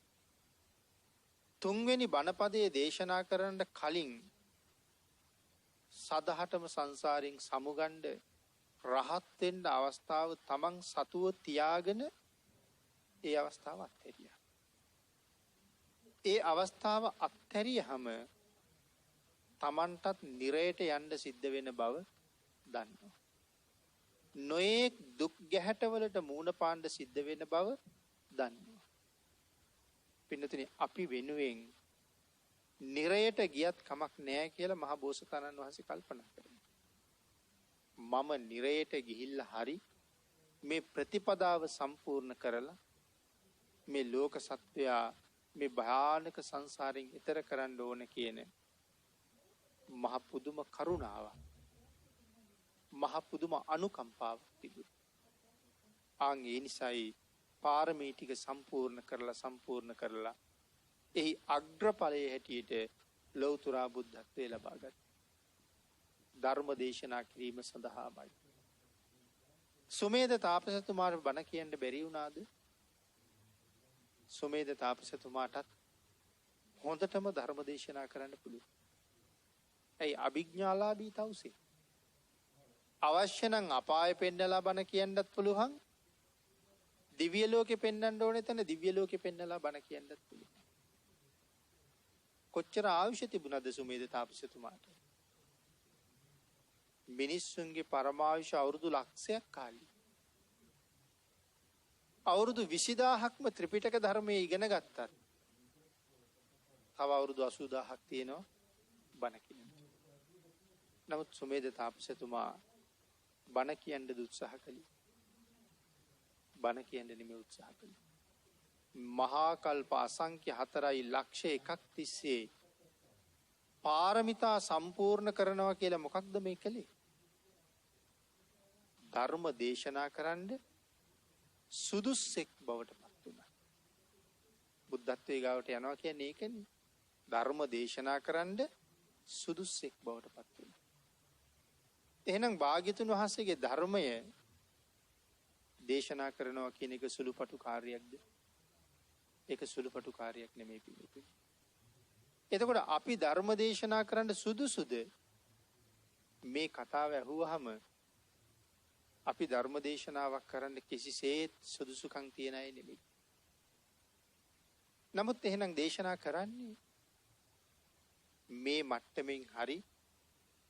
තුන්වෙනි බණපදයේ දේශනා කරන්න කලින් සදහටම සංසාරයෙන් සමුගණ්ඩ රහත් වෙන්න අවස්ථාව තමන් සතුව තියාගෙන ඒ අවස්ථාව අත්හැරියා. ඒ අවස්ථාව අත්හැරියහම තමන්ටත් නිරයට යන්න සිද්ධ වෙන බව දන්නවා. නොයෙක් දුක් ගැහැටවලට මූණ පාන්න සිද්ධ වෙන බව දන්නවා. පින්නතුනි අපි වෙනුවෙන් නිරයට ගියත් කමක් නෑ කියලා මහ බෝසතාණන් වහන්සේ කල්පනා කරනවා. මම නිරයට ගිහිල්ලා හරි මේ ප්‍රතිපදාව සම්පූර්ණ කරලා මේ ලෝක සත්වයා මේ භයානක සංසාරයෙන් එතර කරන්න ඕන කියන මහ පුදුම කරුණාවක් මහ පුදුම අනුකම්පාවක් තිබුණා. ආන් ඒ නිසායි පාරමී ටික සම්පූර්ණ කරලා එහි අග්‍රඵලයේ හැටියට ලෞතර බුද්ධත්වයේ ලබාගත් ධර්ම දේශනා කිරීම සඳහාමයි. සුමේද තාපසතුමාට බණ කියන්න බැරි වුණාද? සුමේද තාපසතුමාටත් හොඳටම ධර්ම දේශනා කරන්න පුළුවන්. ඇයි අභිඥාලාභී තවුසේ? අවශ්‍ය නම් අපාය පෙන්නලා බණ කියන්නත් පුළුවන්. දිව්‍ය ලෝකෙ පෙන්වන්න ඕනේ තැන දිව්‍ය ලෝකෙ පෙන්නලා බණ කියන්නත් පුළුවන්. කොච්චර ආයුෂ තිබුණද සුමේද තාපසතුමාට? මිනිස්සුන්ගේ පරමායුෂ අවුරුදු ලක්ෂයක් කාලේ. අවුරුදු 20000ක්ම ත්‍රිපිටක ධර්මයේ ඉගෙන ගත්තත් තව අවුරුදු 80000ක් තියෙනවා බණ කියන්න. නමුත් සුමේද තාපසතුමා බණ කියන්න උත්සාහ කළේ. බණ කියන්න නෙමෙයි උත්සාහ කළේ. මහා කල්ප අසංඛ්‍ය 4.1 තිස්සේ පාරමිතා සම්පූර්ණ කරනවා කියලා මොකක්ද මේ කළේ? ධර්ම දේශනා කරන්න සුදුස්සෙක් බවට පත් වුණා. බුද්ධත්වයේ ගාවට යනවා කියන්නේ ඒකනේ. ධර්ම දේශනා කරන්න සුදුස්සෙක් බවට පත් වුණා. එහෙනම් භාග්‍යතුන් වහන්සේගේ ධර්මය දේශනා කරනවා කියන එක සුළුපටු කාර්යයක්ද? ඒක සුළුපටු කාර්යයක් නෙමෙයි පිළිතුරු. එතකොට අපි ධර්ම දේශනා කරන්න සුදුසුද? මේ කතාව ඇහුවහම අපි ධර්ම දේශනාවක් කරන්න කිසිසේත් සුදුසුකම් තියන අය නෙමෙයි. නමුත් එහෙනම් දේශනා කරන්නේ මේ මට්ටමින් හරි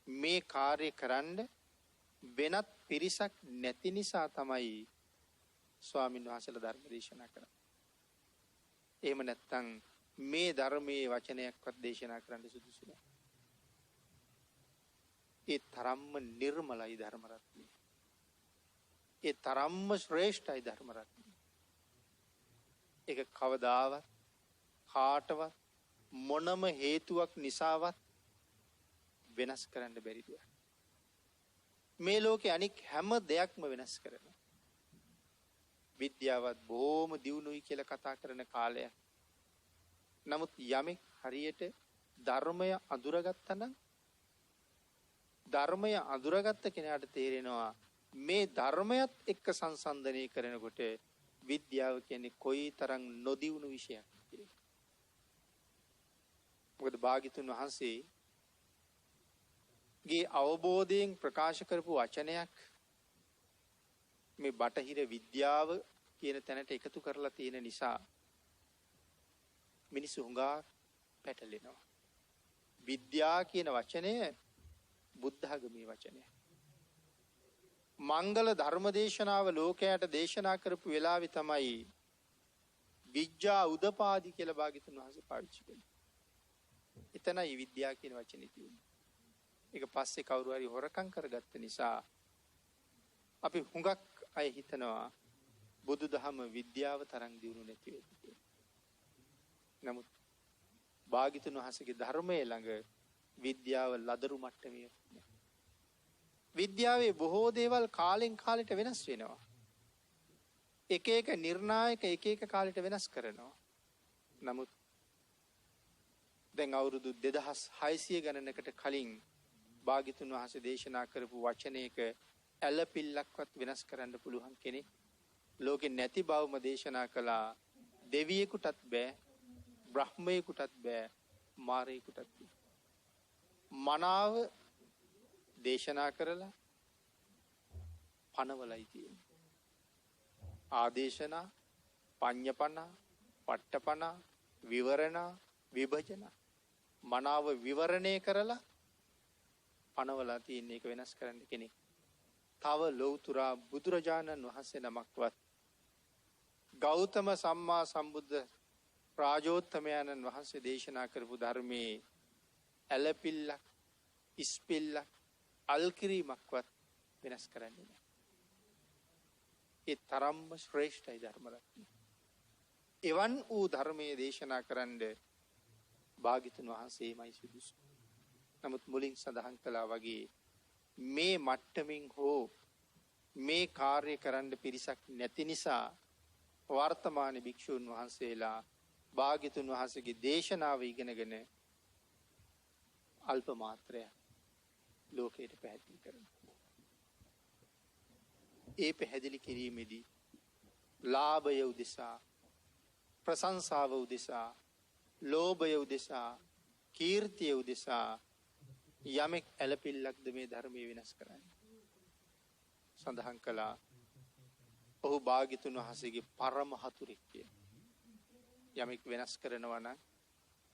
මේ කාර්ය කරන්න වෙනත් පිරිසක් නැති නිසා තමයි ස්වාමීන් වහන්සේලා ධර්ම දේශනා කරන්නේ. එහෙම නැත්නම් මේ ධර්මයේ වචනයක්වත් දේශනා කරන්න සුදුසු නැහැ. ඒ තරම්ම නිර්මලයි ධර්ම රත්නය. ඒ තරම්ම ශ්‍රේෂ්ඨයි ධර්ම රත්නය. ඒක කවදාවත් කාටවත් මොනම හේතුවක් නිසාවත් වෙනස් කරන්න බැරි දෙයක්. මේ ලෝකේ අනික් හැම දෙයක්ම වෙනස් කරනවා. විද්‍යාවත් බොහොම දියුණුයි කියලා කතා කරන කාලය. නමුත් යමෙක් හරියට ධර්මය අඳුරගත්තා නම් ධර්මය අඳුරගත්ත කෙනාට තේරෙනවා මේ ධර්මයත් එක්ක සංසන්දනය කරනකොට විද්‍යාව කියන්නේ කොයිතරම් නොදියුණු විෂයක් කියලා. මොකද භාග්‍යතුන් වහන්සේ ගේ අවබෝධයෙන් ප්‍රකාශ කරපු වචනයක් මේ බටහිර විද්‍යාව කියන තැනට එකතු කරලා තියෙන නිසා මිනිස්සු හුඟා පැටලෙනවා. විද්‍යා කියන වචනය බුද්ධ ආගමේ වචනය. මංගල ධර්ම දේශනාව ලෝකයට දේශනා කරපු වෙලාවේ තමයි විද්‍යා උදපාදි කියලා භාග්‍යතුන් වහන්සේ පාවිච්චි කළේ. එතනයි විද්‍යා කියන වචනේ තියෙන්නේ. ඒක පස්සේ කවුරු හරි හොරකම් කරගත්ත නිසා අපි හුඟක් අය හිතනවා බුදුදහම විද්‍යාව තරම් දියුණු නැති වෙයි කියලා. නමුත් භාග්‍යතුන් වහන්සේගේ ධර්මයේ ළඟ විද්‍යාව ලදරු මට්ටමේ. විද්‍යාවේ බොහෝ දේවල් කාලෙන් කාලෙට වෙනස් වෙනවා. එක එක නිර්ණායක එක එක කාලෙට වෙනස් කරනවා. නමුත් දැන් අවුරුදු 2600 ගණනකට කලින් භාග්‍යතුන් වහන්සේ දේශනා කරපු වචනයක ඇලපිල්ලක්වත් වෙනස් කරන්න පුළුවන් කෙනෙක් ලෝකෙ නැති බවම දේශනා කළා. දෙවියෙකුටත් බෑ, බ්‍රහ්මයෙකුටත් බෑ, මාරයෙකුටත් බෑ. මනාව දේශනා කරලා පනවලයි තියෙන්නේ. ආදේශනා, පඤ්ඤපනා, පට්ඨපනා, විවරණා, විභජනා. මනාව විවරණය කරලා පනවලා තියෙන එක වෙනස් කරන්න කෙනෙක් තව ලෞතුරා බුදුරජාණන් වහන්සේ නමක්වත් ගෞතම සම්මා සම්බුද්ධ රාජෝත්තමයන්න් වහන්සේ දේශනා කරපු ධර්මයේ ඇලපිල්ලක්, ඉස්පිල්ලක්, අල්කිරීමක්වත් වෙනස් කරන්නේ නැහැ. ඒ තරම්ම ශ්‍රේෂ්ඨයි ධර්ම රත්නය. එවන් වූ ධර්මයේ දේශනා කරන්න භාග්‍යතුන් වහන්සේමයි සුදුසු. නමුත් මුලින් සඳහන් කළා වගේ මේ මට්ටමින් හෝ මේ කාර්ය කරන්න පිරිසක් නැති නිසා වර්තමාන භික්ෂූන් වහන්සේලා භාග්‍යතුන් වහන්සේගේ දේශනාව ඉගෙනගෙන අල්ප මාත්‍රයක් ලෝකයට පැහැදිලි කරනවා. ඒ පැහැදිලි කිරීමේදී ලාභය උදෙසා, ප්‍රශංසාව උදෙසා, ලෝභය උදෙසා, කීර්තිය උදෙසා යමෙක් ඇලපිල්ලක්ද මේ ධර්මයේ වෙනස් කරන්නේ. සඳහන් කළා ඔහු භාග්‍යතුන් වහන්සේගේ පරම හතුරෙක් කියලා. යමෙක් වෙනස් කරනවා නම්,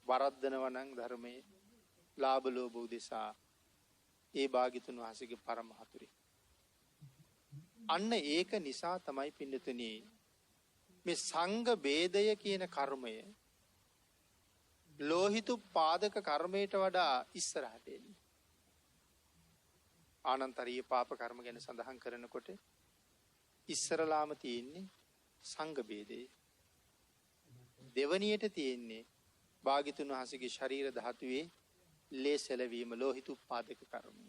වරද්දනවා නම් ධර්මයේ ලාභ ලෝභ උදෙසා ඒ භාග්‍යතුන් වහන්සේගේ පරම හතුරෙක්. අන්න ඒක නිසා තමයි පින්නතුනි මේ සංඝ ભેදය කියන කර්මය ලෝහිතු පාදක කර්මයට වඩා ඉස්සරහට එන්නේ. ආනන්තරීය පාප කර්ම ගැන සඳහන් කරනකොට ඉස්සරලාම තියෙන්නේ සංඝ ભેදය. දෙවනියට තියෙන්නේ භාග්‍යතුන් වහන්සේගේ ශරීර ධාතුවේ ලේ සැලවීම, ලෝහිතු පාදක කර්මය.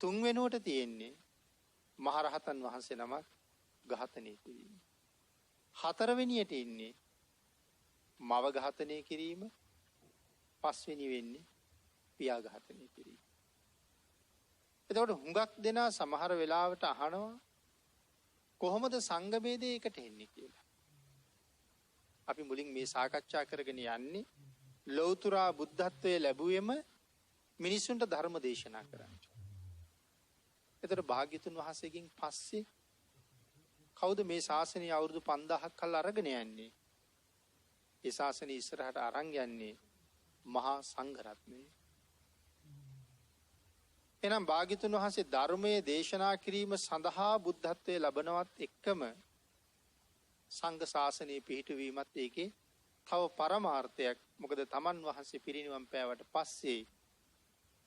තුන්වෙනුවට තියෙන්නේ මහරහතන් වහන්සේ නමක් ඝාතනය කිරීම. හතරවෙනියට ඉන්නේ මව ඝාතනය කිරීම. පස්වෙනි වෙන්නේ පියා ඝාතනය කිරීම. එතකොට හුඟක් දෙනා සමහර වෙලාවට අහනවා කොහොමද සංඝ ભેදය එකට එන්නේ කියලා. අපි මුලින් මේ සාකච්ඡා කරගෙන යන්නේ ලෞතුරා බුද්ධත්වයේ ලැබුවෙම මිනිසුන්ට ධර්ම දේශනා කරන්න. එතකොට භාග්‍යතුන් වහන්සේගෙන් පස්සේ කවුද මේ ශාසනය අවුරුදු 5000ක් කල් අරගෙන යන්නේ? ඒ ශාසනය ඉස්සරහට අරන් යන්නේ මහා සංඝ රත්නය. එනම් භාග්‍යතුන් වහන්සේ ධර්මයේ දේශනා කිරීම සඳහා බුද්ධත්වයේ ලබනවත් එක්කම සංඝ ශාසනය පිහිටවීමත් ඒකේ තව පරමාර්ථයක්. මොකද තමන් වහන්සේ පිරිනිවන් පෑවට පස්සේ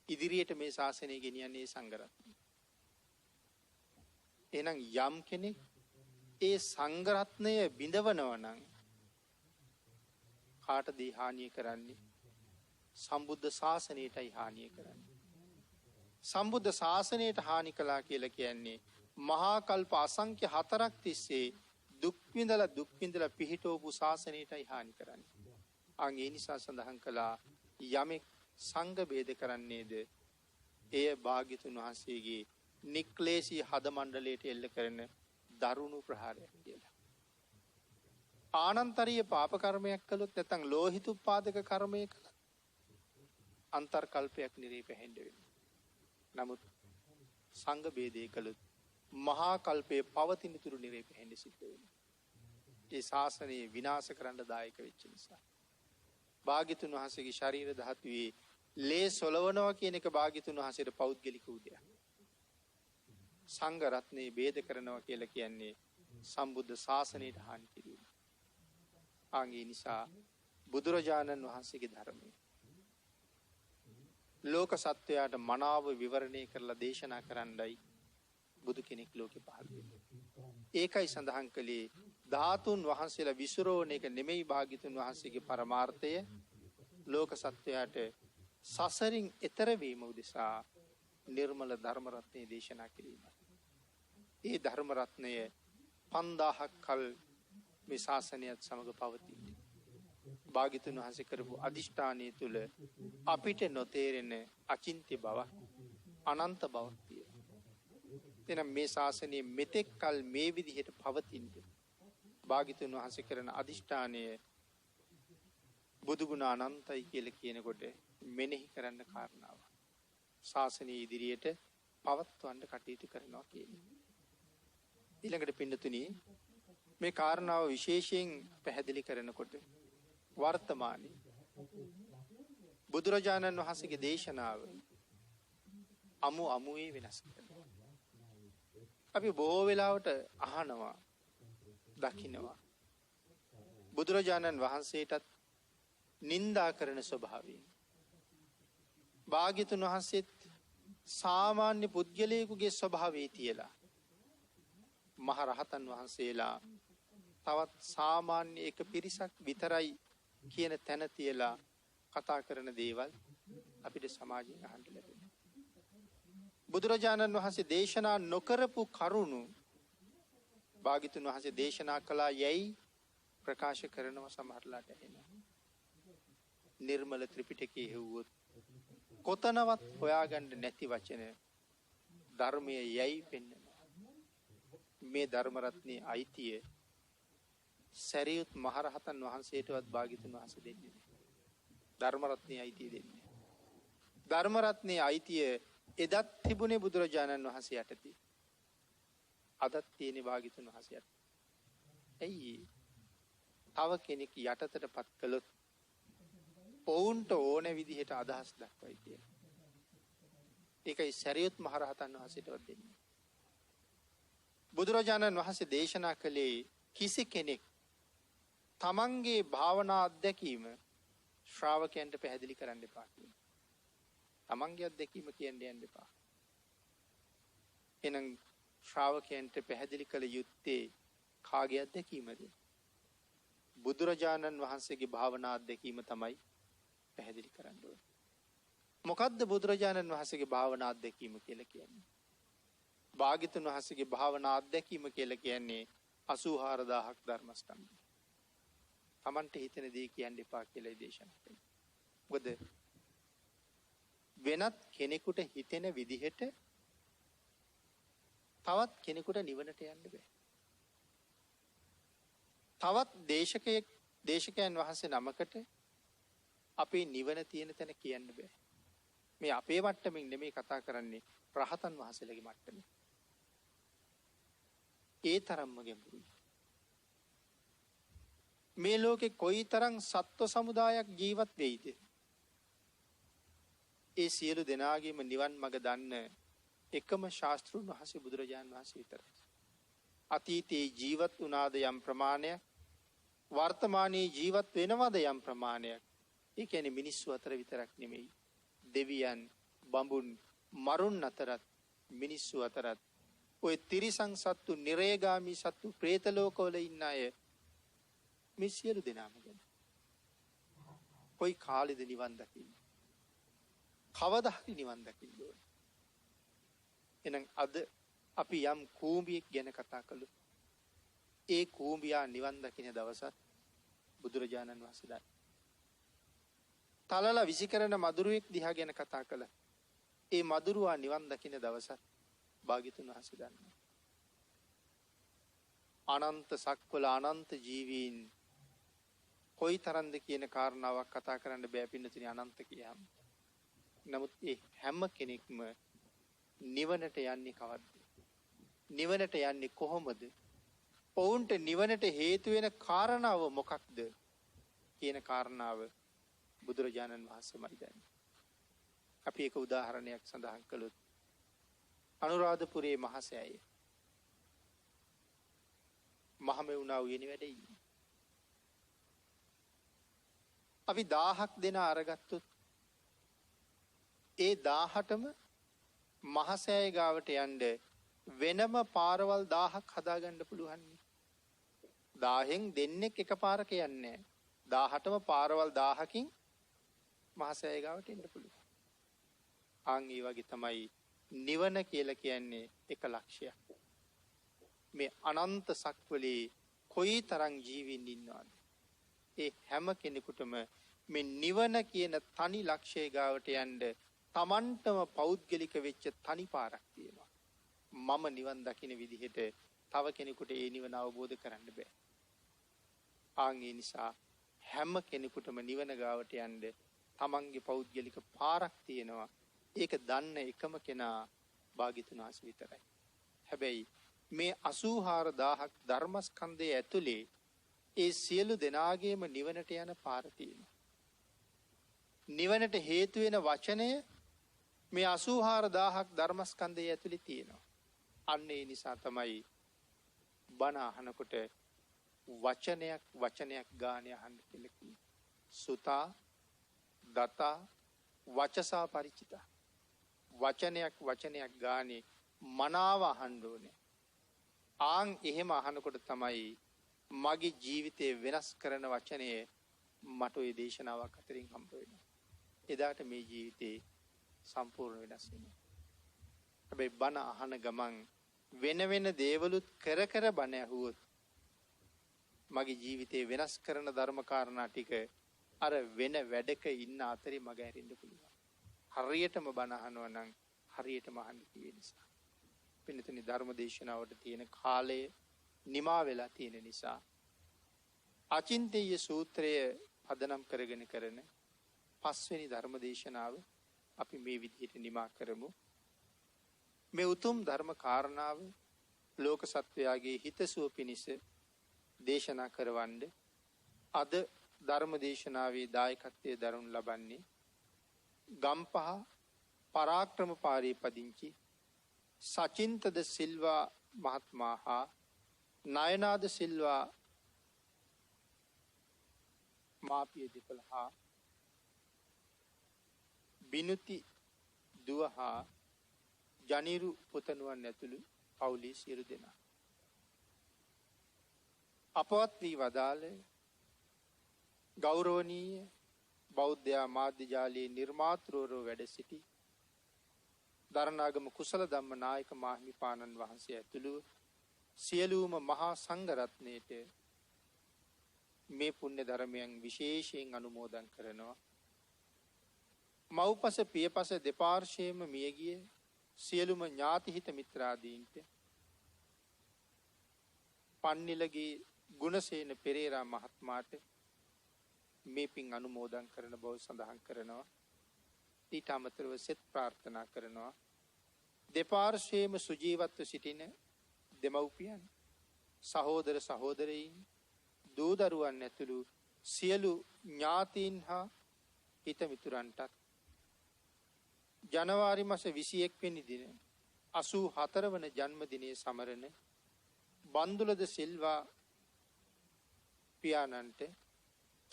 ඉදිරියට මේ ශාසනය ගෙනියන්නේ සංඝ රත්නය. එහෙනම් යම් කෙනෙක් ඒ සංඝ රත්නය බිඳවනවා නම් කාටද හානිය කරන්නේ? සම්බුද්ධ ශාසනයටයි හානිය කරන්නේ. සම්බුද්ධ ශාසනයට හානි කළා කියලා කියන්නේ මහා කල්ප අසංඛ්‍ය 4ක් තිස්සේ දුක් විඳලා පිහිටවපු ශාසනයටයි හානි කරන්නේ. අන් ඒ නිසා සඳහන් කළා යමෙක් සංඝ ભેද කරන්නේද එය භාග්‍යතුන් වහන්සේගේ නික්ලේශී හද මණ්ඩලයට එල්ල කරන දරුණු ප්‍රහාරයක් කියලා. ආනන්තරීය පාප කර්මයක් කළොත් නැත්නම් ලෝහිතුප්පාදක කර්මයක් කළා අන්තර්කල්පයක් නිරේ පැහෙන්න වෙනවා. නමුත් සංඝ ભેදේ කළොත් මහා කල්පයේ පවතින තුරු නිරේ පැහෙන්න සිද්ධ වෙනවා. ඒ ශාසනය විනාශ කරන්න දායක වෙච්ච නිසා. භාග්‍යතුන් වහන්සේගේ ශරීර ධාතුවේ ලේ සොලවනවා කියන එක භාග්‍යතුන් වහන්සේට පෞද්ගලික උදයක්. සංඝ රත්නේ ભેද කරනවා කියලා කියන්නේ සම්බුද්ධ ශාසනයට හානි කිරීම. ආන්ගේ නිසා බුදුරජාණන් වහන්සේගේ ධර්මය ලෝක සත්වයාට මනාව විවරණය කරලා දේශනා කරන්නයි බුදු කෙනෙක් ලෝකෙ පහළ වෙන්නේ. ඒකයි සඳහන් කළේ ධාතුන් වහන්සේලා විසිරෝණ එක නෙමෙයි භාග්‍යතුන් වහන්සේගේ පරමාර්ථය. ලෝක සත්වයාට සසරින් එතර වීම උදෙසා නිර්මල ධර්ම රත්නය දේශනා කිරීම. ඒ ධර්ම රත්නය 5000ක් කල් මේ ශාසනයත් සමග පවතින්නේ. භාග්‍යතුන් වහන්සේ කරපු අදිෂ්ඨානය තුල අපිට නොතේරෙන අචින්ත්‍ය බවක් අනන්ත බවක් තියෙනවා. එහෙනම් මේ ශාසනය මෙතෙක් කල මේ විදිහට පවතින භාග්‍යතුන් වහන්සේ කරන අදිෂ්ඨානය බුදු ගුණ අනන්තයි කියලා කියනකොට මෙනෙහි කරන්න කාරණාව. ශාසනය ඉදිරියට පවත්වන්න කටයුතු කරනවා කියන්නේ. ඊළඟට පින්නතුනි මේ කාරණාව විශේෂයෙන් පැහැදිලි කරනකොට වර්තමානයේ බුදුරජාණන් වහන්සේගේ දේශනාව අමුවේ වෙනස් කරනවා. අපි බොහෝ වෙලාවට අහනවා දකින්නවා බුදුරජාණන් වහන්සේටත් නින්දා කරන ස්වභාවයෙන් භාග්‍යතුන් වහන්සේත් සාමාන්‍ය පුද්ගලයෙකුගේ ස්වභාවය තියලා මහ රහතන් වහන්සේලා තවත් සාමාන්‍ය එක පිරිසක් විතරයි කියන තැන තියලා කතා කරන දේවල් අපිට සමාජයෙන් අහන්න ලැබෙනවා. බුදුරජාණන් වහන්සේ දේශනා නොකරපු කරුණු භාග්‍යතුන් වහන්සේ දේශනා කළා යයි ප්‍රකාශ කරනවා සමහරලාට එනවා. නිර්මල ත්‍රිපිටකයේ හෙව්වොත් කොතනවත් හොයාගන්න නැති වචන ධර්මයේ යයි පෙන්වනවා. මේ ධර්ම රත්නයේ අයිතිය සරියුත් මහරහතන් වහන්සේටවත් භාග්‍යතුන් වහන්සේ දෙන්නේ නැහැ. ධර්ම රත්නයේ අයිතිය දෙන්නේ. ධර්ම රත්නයේ අයිතිය එදත් තිබුණේ බුදුරජාණන් වහන්සේ යටතේ. අදත් තියෙන භාග්‍යතුන් වහන්සේ යටතේ. ඇයි? තව කෙනෙක් යටතටපත් කළොත් ඔවුන්ට ඕන විදිහට අදහස් දක්වයි කියලා. ඒකයි සරියුත් මහරහතන් වහන්සේටවත් දෙන්නේ. බුදුරජාණන් වහන්සේ දේශනා කළේ කිසි කෙනෙක් තමන්ගේ භාවනා අත්දැකීම ශ්‍රාවකයන්ට පැහැදිලි කරන්න එපා කියලා. තමන්ගේ අත්දැකීම කියන්න යන්න එපා. එහෙනම් ශ්‍රාවකයන්ට පැහැදිලි කළ යුත්තේ කාගේ අත්දැකීමද? බුදුරජාණන් වහන්සේගේ භාවනා අත්දැකීම තමයි පැහැදිලි කරන්න ඕනේ. මොකද්ද බුදුරජාණන් වහන්සේගේ භාවනා අත්දැකීම කියලා කියන්නේ? භාග්‍යතුන් වහන්සේගේ භාවනා අත්දැකීම කියලා කියන්නේ 84000ක් ධර්මස්කන්ධය. Tamante හිතෙන දේ කියන්න එපා කියලා දේශනා කළා. මොකද වෙනත් කෙනෙකුට හිතෙන විදිහට තවත් කෙනෙකුට නිවනට යන්න බෑ. තවත් දේශකයන් වහන්සේ නමකට අපේ නිවන තියෙන තැන කියන්න බෑ. මේ අපේ මට්ටමින් නෙමෙයි කතා කරන්නේ රහතන් වහන්සේලාගේ මට්ටමින්. ඒ තරම්ම ගැඹුරුයි. මේ ලෝකේ කොයිතරම් සත්ව සමුදායක් ජීවත් වෙයිද? ඒ සියලු දෙනාගේම නිවන් මඟ දන්න එකම ශාස්ත්‍රුන් වහන්සේ බුදුරජාණන් වහන්සේ විතරයි. අතීතයේ ජීවත් වුණාද යම් ප්‍රමාණයක්, වර්තමානයේ ජීවත් වෙනවද යම් ප්‍රමාණයක්. ඒ කියන්නේ මිනිස්සු අතර විතරක් නෙමෙයි. දෙවියන්, බඹුන්, මරුන් අතරත් මිනිස්සු අතරත් ඔය තිරිසන් සත්තු, නිරේගාමී සත්තු, പ്രേත ලෝකවල ඉන්න අය මේ සියලු දෙනාම ගැන කොයි කාලෙද නිවන් දකින්නේ? කවදා හරි නිවන් දකින්න ඕනේ. එහෙනම් අද අපි යම් කූඹියෙක් ගැන කතා කළොත් ඒ කූඹියා නිවන් දකින්න දවසත් බුදුරජාණන් වහන්සේ දන්නවා. තලලා විසිකරන මදුරුවෙක් දිහා ගැන කතා කළා. ඒ මදුරුවා නිවන් දකින්න දවසත් භාග්‍යතුන් වහන්සේ දන්නවා. අනන්ත සක්වල අනන්ත ජීවීන් කොයි තරම්ද කියන කාරණාවක් කතා කරන්න බෑ පින්නතුනි අනන්ත කියහම. නමුත් ඒ හැම කෙනෙක්ම නිවනට යන්නේ කවද්ද? නිවනට යන්නේ කොහොමද? ඔවුන්ට නිවනට හේතු වෙන කාරණාව මොකක්ද කියන කාරණාව බුදුරජාණන් වහන්සේමයි දන්නේ. අපි එක උදාහරණයක් සඳහන් කළොත් අනුරාධපුරයේ මහසෑය මහමෙවුනා උයනේ වැඩ ඉන්නේ. අපි 1000ක් දෙනා අරගත්තොත් ඒ 1000ටම මහසෑය ගාවට යන්න වෙනම පාරවල් 1000ක් හදාගන්න පුළුවන්. 1000න් දෙන්නෙක් එකපාරක යන්නේ නැහැ. 18ම පාරවල් 1000කින් මහසෑය ගාවට එන්න පුළුවන්. ආන් ඒ වගේ තමයි නිවන කියලා කියන්නේ එක ලක්ෂයක්. මේ අනන්ත සක්වලේ කොයි තරම් ජීවීන් ඉන්නවද? ඒ හැම කෙනෙකුටම මේ නිවන කියන තනි ලක්ෂය ගාවට යන්න තමන්ටම පෞද්ගලික වෙච්ච තනි පාරක් තියෙනවා. මම නිවන් දකින විදිහට තව කෙනෙකුට ඒ නිවන අවබෝධ කරන්න බෑ. ආන් ඒ නිසා හැම කෙනෙකුටම නිවන ගාවට යන්න තමන්ගේ පෞද්ගලික පාරක් තියෙනවා. ඒක දන්න එකම කෙනා භාග්‍යතුන් වහන්සේ විතරයි. හැබැයි මේ 84000ක් ධර්මස්කන්ධය ඇතුලේ ඒ සියලු දෙනාගේම නිවනට යන පාර තියෙනවා. නිවනට හේතු වෙන වචනය මේ 84000ක් ධර්මස්කන්ධය ඇතුලේ තියෙනවා. අන්න ඒ නිසා තමයි බණ අහනකොට වචනයක් ගානේ අහන්න කියලා කියන්නේ. සුතා දතා වචසා ಪರಿචිතා. වචනයක් ගානේ මනාව අහන්න ඕනේ. ආන් එහෙම අහනකොට තමයි මගේ ජීවිතය වෙනස් කරන වචනය මට ওই දේශනාවක් අතරින් හම්බ වෙනවා. එදාට මේ ජීවිතේ සම්පූර්ණ වෙනස් වෙනවා. හැබැයි බණ අහන ගමන් වෙන දේවලුත් කර බණ ඇහුවොත් මගේ ජීවිතේ වෙනස් කරන ධර්ම කාරණා ටික අර වෙන වැඩක ඉන්න අතරේ මග ඇරෙන්න පුළුවන්. හරියටම බණ අහනවා නම් හරියටම අහන්න තියෙන නිසා. පින්නතුනි ධර්ම දේශනාවට තියෙන කාලය නිමා වෙලා තියෙන නිසා අචින්තේය සූත්‍රය පදනම් කරගෙන කරන 5 වෙනි ධර්ම දේශනාව අපි මේ විදිහට නිමා කරමු. මේ උතුම් ධර්ම කාරණාව ලෝක සත්වයාගේ හිතසුව පිණිස දේශනා කරවන්න අද ධර්ම දේශනාවේ දායකත්වයේ දරනු ලබන්නේ ගම්පහ පරාක්‍රම පාරේ පදිංචි සචින්තද සිල්වා මහත්මයා හා නයනාද සිල්වා මාපිය දෙපළ හා බිනුති දුව හා ජනිරු පුතණුවන් ඇතුළු පවුලේ සියලු දෙනා අපවත් වී වදාළ ගෞරවනීය බෞද්ධ මාධ්‍ය ජාලයේ නිර්මාතෘවරු වැඩ සිටි දරණාගම කුසල ධම්ම නායක මාහිමිපාණන් වහන්සේ ඇතුළු සියලුම මහා සංඝ රත්නයේට මේ පුණ්‍ය ධර්මයන් විශේෂයෙන් අනුමෝදන් කරනවා. මව්පස පියපස දෙපාර්ශ්වයේම මියගිය සියලුම ඥාති හිත මිත්‍රාදීන්ට පන්නිලගේ ගුණසේන පෙරේරා මහත්මයාට මේ පින් අනුමෝදන් කරන බව සඳහන් කරනවා. ඊට අමතරව සෙත් ප්‍රාර්ථනා කරනවා. දෙපාර්ශ්වයේම සුජීවත්ව සිටින දෙමව්පියන් සහෝදර සහෝදරයින් දූ දරුවන් ඇතුළු සියලු ඥාතීන් හා හිත මිතුරන්ටත් ජනවාරි මාස 21 වෙනි දින 84 වන ජන්මදිනයේ සමරන බන්දුලද සිල්වා පියාණන්ට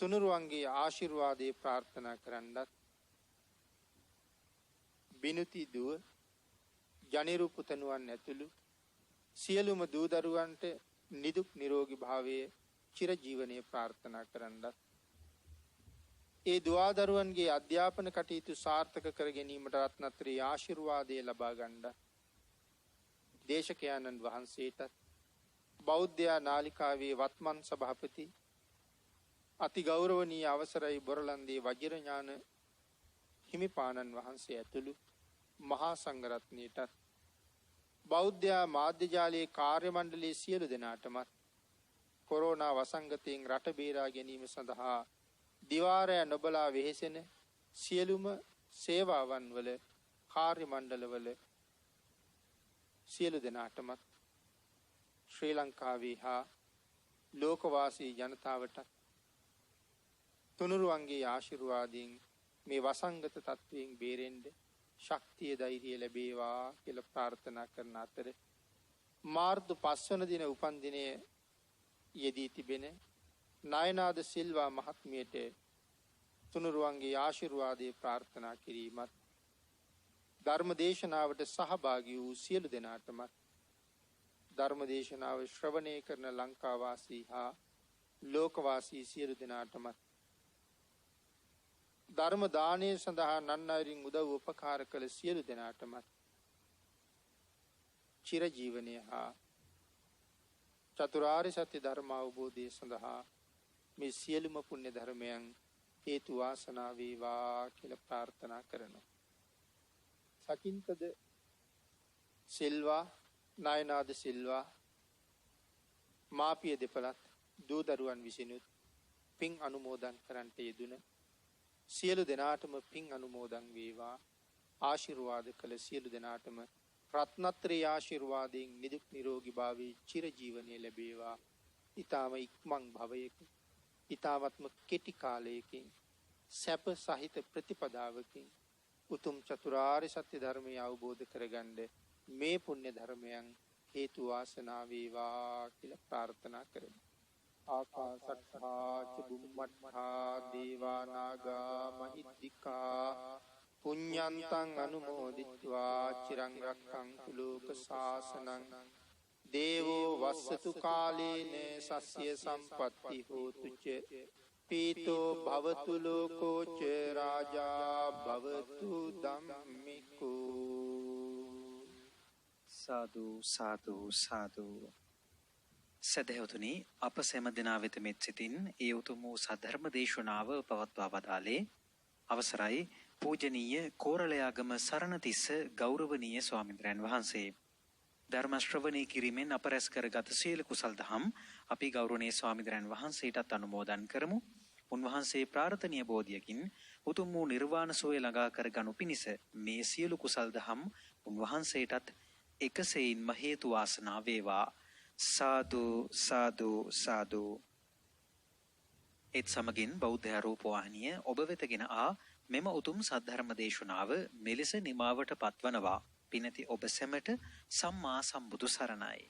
තුනුරුවන්ගේ ආශිර්වාදයේ ප්‍රාර්ථනා කරන්නත් බිනුති දුව ජනිරු පුතණුවන් ඇතුළු සියලුම දූ දරුවන්ට නිදුක් නිරෝගී භාවයේ චිර ජීවනයේ ප්‍රාර්ථනා කරන්නත් ඒ දුවා දරුවන්ගේ අධ්‍යාපන කටයුතු සාර්ථක කර ගැනීමට රත්නත්‍රී ආශිර්වාදය ලබා ගන්නත් දේශකයන්න් වහන්සේට බෞද්ධ නාලිකාවේ වත්මන් සභාපති අති ගෞරවනීය අවසරයි බොරලන්දේ වජිරඥාන හිමිපාණන් වහන්සේ ඇතුළු මහා සංඝරත්නයටත් බෞද්ධ මාධ්‍ය ජාලයේ කාර්ය මණ්ඩලයේ සියලු දෙනාටමත් කොරෝනා වසංගතයෙන් රට බේරා ගැනීම සඳහා දිවාරය නොබලා වෙහෙසෙන සියලුම සේවාවන් වල කාර්ය මණ්ඩලවල සියලු දෙනාටමත් ශ්‍රී ලංකාවේ හා ලෝකවාසී ජනතාවට තුනුරුවන්ගේ ආශිර්වාදයෙන් මේ වසංගත තත්වයෙන් බේරෙන්න ශක්තිය ධෛර්යය ලැබේවා කියලා ප්‍රාර්ථනා කරන අතර මාර්තු 5 වන දින උපන් දිනයේ යෙදී තිබෙන නයනාද සිල්වා මහත්මියට තුනුරුවන්ගේ ආශිර්වාදයේ ප්‍රාර්ථනා කිරීමත් ධර්ම දේශනාවට සහභාගී වූ සියලු දෙනාටමත් ධර්ම දේශනාව ශ්‍රවණය කරන ලංකාවාසී හා ලෝකවාසී සියලු දෙනාටමත් ධර්ම දානය සඳහා නන්නාරින් උදව් උපකාර කළ සියලු දෙනාටමත් චිර ජීවනය හා චතුරාර්ය සත්‍ය ධර්ම අවබෝධය සඳහා මේ සියලුම පුණ්‍ය ධර්මයන් හේතු වාසනා වේවා කියලා ප්‍රාර්ථනා කරනවා. සකින්තද සිල්වා නායනාද සිල්වා මාපිය දෙපළත් දූ දරුවන් විසිනුත් පින් අනුමෝදන් කරන්නට යෙදුන සියලු දෙනාටම පින් අනුමෝදන් වේවා. ආශිර්වාද කළ සියලු දෙනාටම රත්නත්‍රේ ආශිර්වාදයෙන් නිදුක් නිරෝගී භාවී චිරජීවනයේ ලැබේවා. ඊ타ම ඉක්මන් භවයක ඊ타වත්ම කෙටි කාලයකින් සැප සහිත ප්‍රතිපදාවකින් උතුම් චතුරාර්ය සත්‍ය ධර්මය අවබෝධ කරගන්න මේ පුණ්‍ය ධර්මයන් හේතු වාසනා වේවා කියලා ප්‍රාර්ථනා කරමු. ආකාසට්ඨා ච බුම්මට්ඨා දේවා නාග මහිද්దికා පුඤ්ඤන්තං අනුමෝදිත්වා චිරං රක්ඛන්තු ලෝක ශාසනං දේවෝ වස්සතු කාලේන සස්ය සම්පත්ති හෝතු ච පීතෝ භවතු ලෝකෝ ච රාජා භවතු ධම්මිකෝ.
සාදු සාදු සාදු. සදහවතුනි, අප සෑම දෙනා වෙත මෙත් සිතින් ඒ උතුම් වූ සද්ධර්ම දේශනාව පවත්වා වදාළේ අවසරයි පූජනීය කෝරළයාගම සරණතිස්ස ගෞරවනීය ස්වාමීන් වහන්සේ. ධර්ම ශ්‍රවණය කිරීමෙන් අප රැස් කරගත් සියලු කුසල් දහම් අපි ගෞරවනීය ස්වාමීන් වහන්සේටත් අනුමෝදන් කරමු. උන්වහන්සේ ප්‍රාර්ථනීය බෝධියකින් උතුම් වූ නිර්වාණ සෝය ළඟා කරගනු පිණිස මේ සියලු කුසල් දහම් උන්වහන්සේටත් එකසේයින්ම හේතු වාසනා වේවා. සාදු සාදු සාදු. ඒත් සමගින් බෞද්ධ රූපවාහිනිය ඔබ වෙතගෙන ආ මෙම උතුම් සද්ධර්ම දේශනාව මෙලෙස නිමාවට පත්වනවා. පිනති ඔබ සැමට සම්මා සම්බුදු සරණයි.